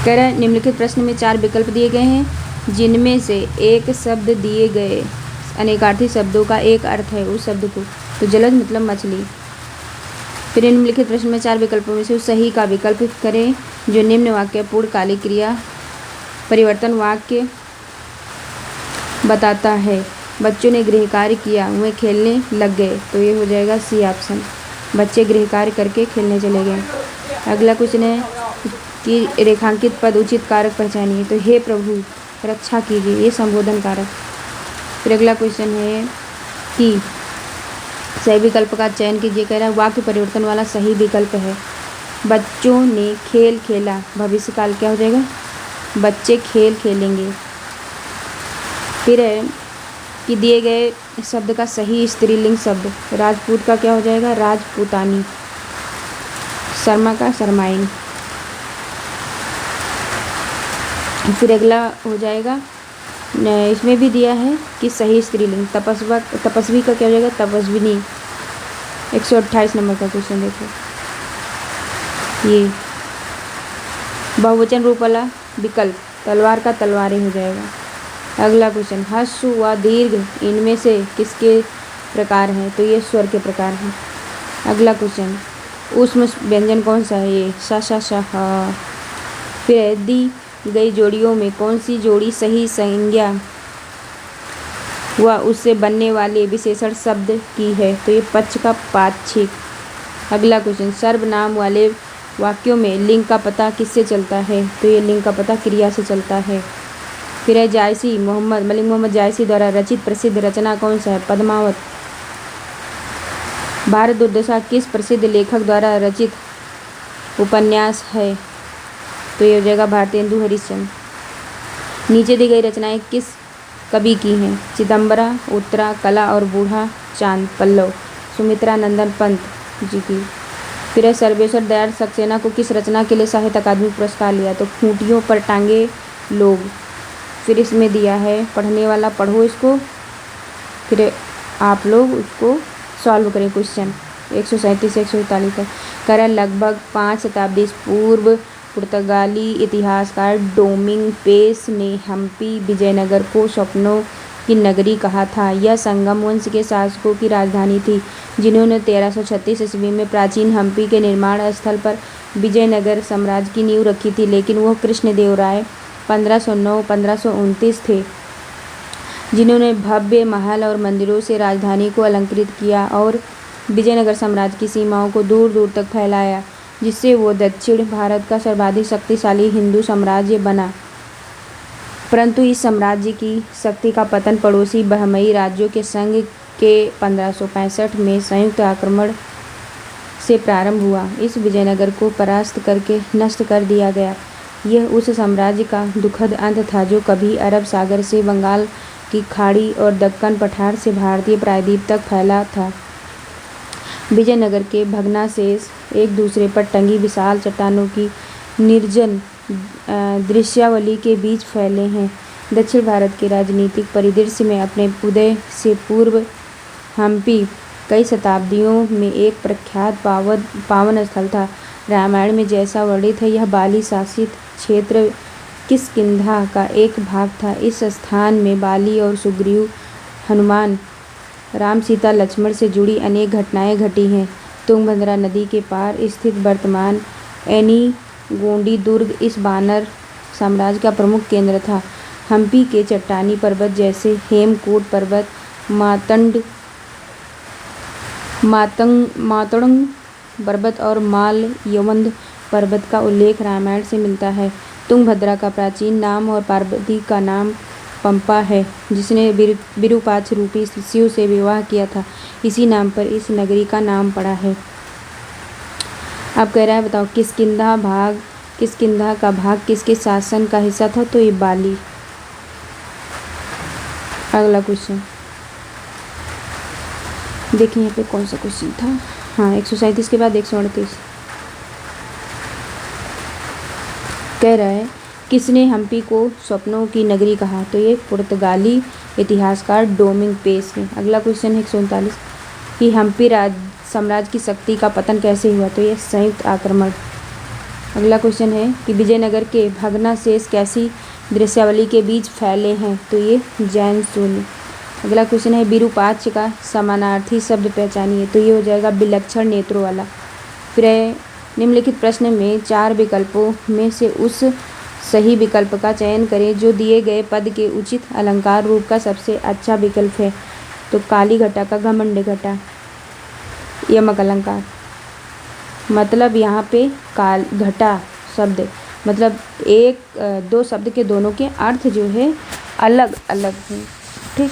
कह रहा है निम्नलिखित प्रश्न में 4 विकल्प दिए गए हैं जिनमें से एक शब्द दिए गए अनेकार्थी शब्दों का एक अर्थ है उस शब्द को। तो जलज मतलब मछली। फिर निम्नलिखित प्रश्न में 4 विकल्पों में से उस सही का विकल्प करें जो निम्न वाक्य पूर्णकालिक क्रिया परिवर्तन वाक्य बताता है। बच्चों ने गृह कार्य किया, वे खेलने लग गए। तो ये हो जाएगा सी ऑप्शन, बच्चे गृह कार्य करके खेलने चले गए। अगला क्वेश्चन है कि रेखांकित पद उचित कारक पहचानिए। तो हे प्रभु रक्षा कीजिए, ये संबोधन कारक। फिर अगला क्वेश्चन है कि सही विकल्प का चयन कीजिए। कह रहा है वाक्य परिवर्तन वाला सही विकल्प है बच्चों ने खेल खेला। भविष्य काल क्या हो जाएगा? बच्चे खेल खेलेंगे। फिर है कि दिए गए शब्द का सही स्त्रीलिंग शब्द। राजपूत का क्या हो जाएगा? राजपूतानी। शर्मा का शर्माइन। फिर अगला हो जाएगा इसमें भी दिया है कि सही स्त्रीलिंग। तपस्वी का क्या हो जाएगा? तपस्विनी। 128 नंबर का क्वेश्चन देखो। ये बहुवचन रूप वाला विकल्प तलवार का तलवारें हो जाएगा। अगला क्वेश्चन ह्रस्व व दीर्घ इनमें से किसके प्रकार हैं? तो ये स्वर के प्रकार हैं। अगला क्वेश्चन ऊष्म व्यंजन कौन सा है? ये सा सा सा हा। फिर दी गई जोड़ियों में कौन सी जोड़ी सही संज्ञा व उससे बनने वाले विशेषण शब्द की है? तो ये पक्ष का पाक्षिक। अगला क्वेश्चन सर्वनाम वाले वाक्यों में लिंग का पता किससे चलता है? तो ये लिंग का पता क्रिया से चलता है। फिर है जायसी मलिक मोहम्मद जायसी द्वारा रचित प्रसिद्ध रचना कौन सा है? पद्मावत। भारत दुर्दशा किस प्रसिद्ध लेखक द्वारा रचित उपन्यास है? तो ये हो जाएगा भारतेंदु हरिश्चंद्र। नीचे दी गई रचनाएं किस कवि की हैं? चिदम्बरा, उत्तरा, कला और बूढ़ा चांद, पल्लव, सुमित्रा नंदन पंत जी की। फिर है सर्वेश्वर दयाल सक्सेना को किस रचना के लिए साहित्य अकादमी पुरस्कार लिया? तो खूंटियों पर टांगे लोग। फिर इसमें दिया है पढ़ने वाला पढ़ो इसको, फिर आप लोग उसको सॉल्व करें क्वेश्चन 137 से 144 तक। करें लगभग 5 शताब्दी पूर्व पुर्तगाली इतिहासकार डोमिंग पेस ने हम्पी विजयनगर को स्वप्नों की नगरी कहा था। यह संगम वंश के शासकों की राजधानी थी जिन्होंने 1336 ईस्वी में प्राचीन हम्पी के निर्माण स्थल पर विजयनगर साम्राज्य की नींव रखी थी, लेकिन वह कृष्णदेवराय 1509-1529 थे जिन्होंने भव्य महल और मंदिरों से राजधानी को अलंकृत किया और विजयनगर साम्राज्य की सीमाओं को दूर दूर तक फैलाया, जिससे वो दक्षिण भारत का सर्वाधिक शक्तिशाली हिंदू साम्राज्य बना। परंतु इस साम्राज्य की शक्ति का पतन पड़ोसी बहमई राज्यों के संघ के 1565 में संयुक्त आक्रमण से प्रारंभ हुआ। इस विजयनगर को परास्त करके नष्ट कर दिया गया। यह उस साम्राज्य का दुखद अंत था जो कभी अरब सागर से बंगाल की खाड़ी और दक्कन पठार से भारतीय प्रायद्वीप तक फैला था। विजयनगर के भग्नाशेष एक दूसरे पर टंगी विशाल चट्टानों की निर्जन दृश्यावली के बीच फैले हैं। दक्षिण भारत के राजनीतिक परिदृश्य में अपने उदय से पूर्व हम्पी कई शताब्दियों में एक प्रख्यात पावन स्थल था। रामायण में जैसा वर्णित है, यह बाली शासित क्षेत्र किष्किंधा का एक भाग था। इस स्थान में बाली और सुग्रीव, हनुमान, राम, सीता, लक्ष्मण से जुड़ी अनेक घटनाएं घटी हैं। तुंगभद्रा नदी के पार स्थित वर्तमान एनीगोंडी दुर्ग इस वानर साम्राज्य का प्रमुख केंद्र था। हम्पी के चट्टानी पर्वत जैसे हेमकूट पर्वत, मातंग पर्वत और मालयवंद पर्वत का उल्लेख रामायण से मिलता है। तुंगभद्रा का प्राचीन नाम और पार्वती का नाम पंपा है जिसने विरूपाक्ष रूपी शिव से विवाह किया था, इसी नाम पर इस नगरी का नाम पड़ा है। अब कह रहा है बताओ किष्किंधा का भाग किसके शासन का हिस्सा था, तो ये बाली। अगला क्वेश्चन देखिए यहाँ पे कौन सा क्वेश्चन था। हाँ 137 के बाद 138 कह रहा है किसने हम्पी को स्वप्नों की नगरी कहा, तो ये पुर्तगाली इतिहासकार डोमिंग पेस है। अगला क्वेश्चन है 139 कि हम्पी साम्राज्य की शक्ति का पतन कैसे हुआ, तो ये संयुक्त आक्रमण। अगला क्वेश्चन है कि विजयनगर के भग्नावशेष कैसी दृश्यावली के बीच फैले हैं, तो ये जैन शून्य। अगला क्वेश्चन है विरूपाक्ष का समानार्थी शब्द पहचानिए, तो ये हो जाएगा विलक्षण नेत्रों वाला। फिर निम्नलिखित प्रश्न में 4 विकल्पों में से उस सही विकल्प का चयन करें जो दिए गए पद के उचित अलंकार रूप का सबसे अच्छा विकल्प है, तो काली घटा का घमंड घटा यमक अलंकार। मतलब यहाँ पे काल घटा शब्द मतलब दो शब्द के दोनों के अर्थ जो है अलग अलग हैं, ठीक।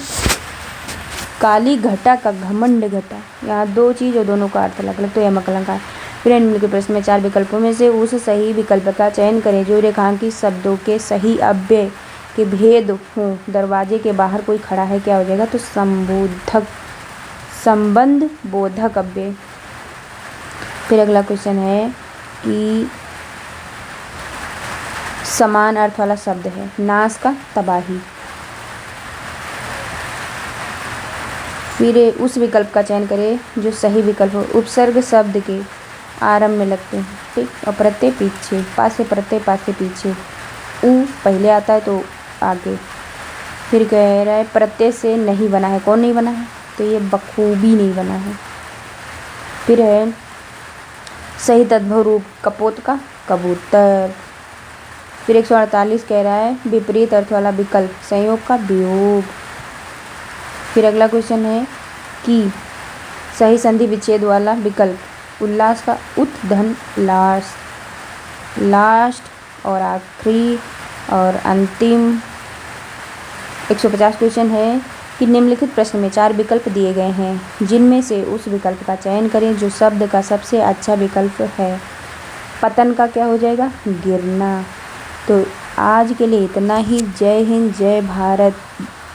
काली घटा का घमंड घटा, यहाँ 2 चीज़ और दोनों का अर्थ अलग अलग, तो यमक अलंकार। फिर निम्नलिखित प्रश्न में 4 विकल्पों में से उस सही विकल्प का चयन करें जो रेखांकित शब्दों के सही अव्यय के भेद हों। दरवाजे के बाहर कोई खड़ा है, क्या हो जाएगा, तो संबंध बोधक अव्यय। फिर अगला क्वेश्चन है कि समान अर्थ वाला शब्द है नाश का तबाही। फिर उस विकल्प का चयन करें जो सही विकल्प हो। उपसर्ग शब्द के आरंभ में लगते हैं, ठीक, और प्रत्यय पीछे, पासे प्रत्यय पासे पीछे, ऊ पहले आता है तो आगे। फिर कह रहा है प्रत्यय से नहीं बना है, कौन नहीं बना है, तो ये बखूबी नहीं बना है। फिर है सही तद्भव रूप कपोत का कबूतर। फिर 148 कह रहा है विपरीत अर्थ वाला विकल्प संयोग का वियोग। फिर अगला क्वेश्चन है कि सही संधि विच्छेद वाला विकल्प उल्लास का उत धन लास्ट और आखिरी और अंतिम। 150 क्वेश्चन है कि निम्नलिखित प्रश्न में 4 विकल्प दिए गए हैं जिनमें से उस विकल्प का चयन करें जो शब्द का सबसे अच्छा विकल्प है। पतन का क्या हो जाएगा, गिरना। तो आज के लिए इतना ही। जय हिंद, जय भारत।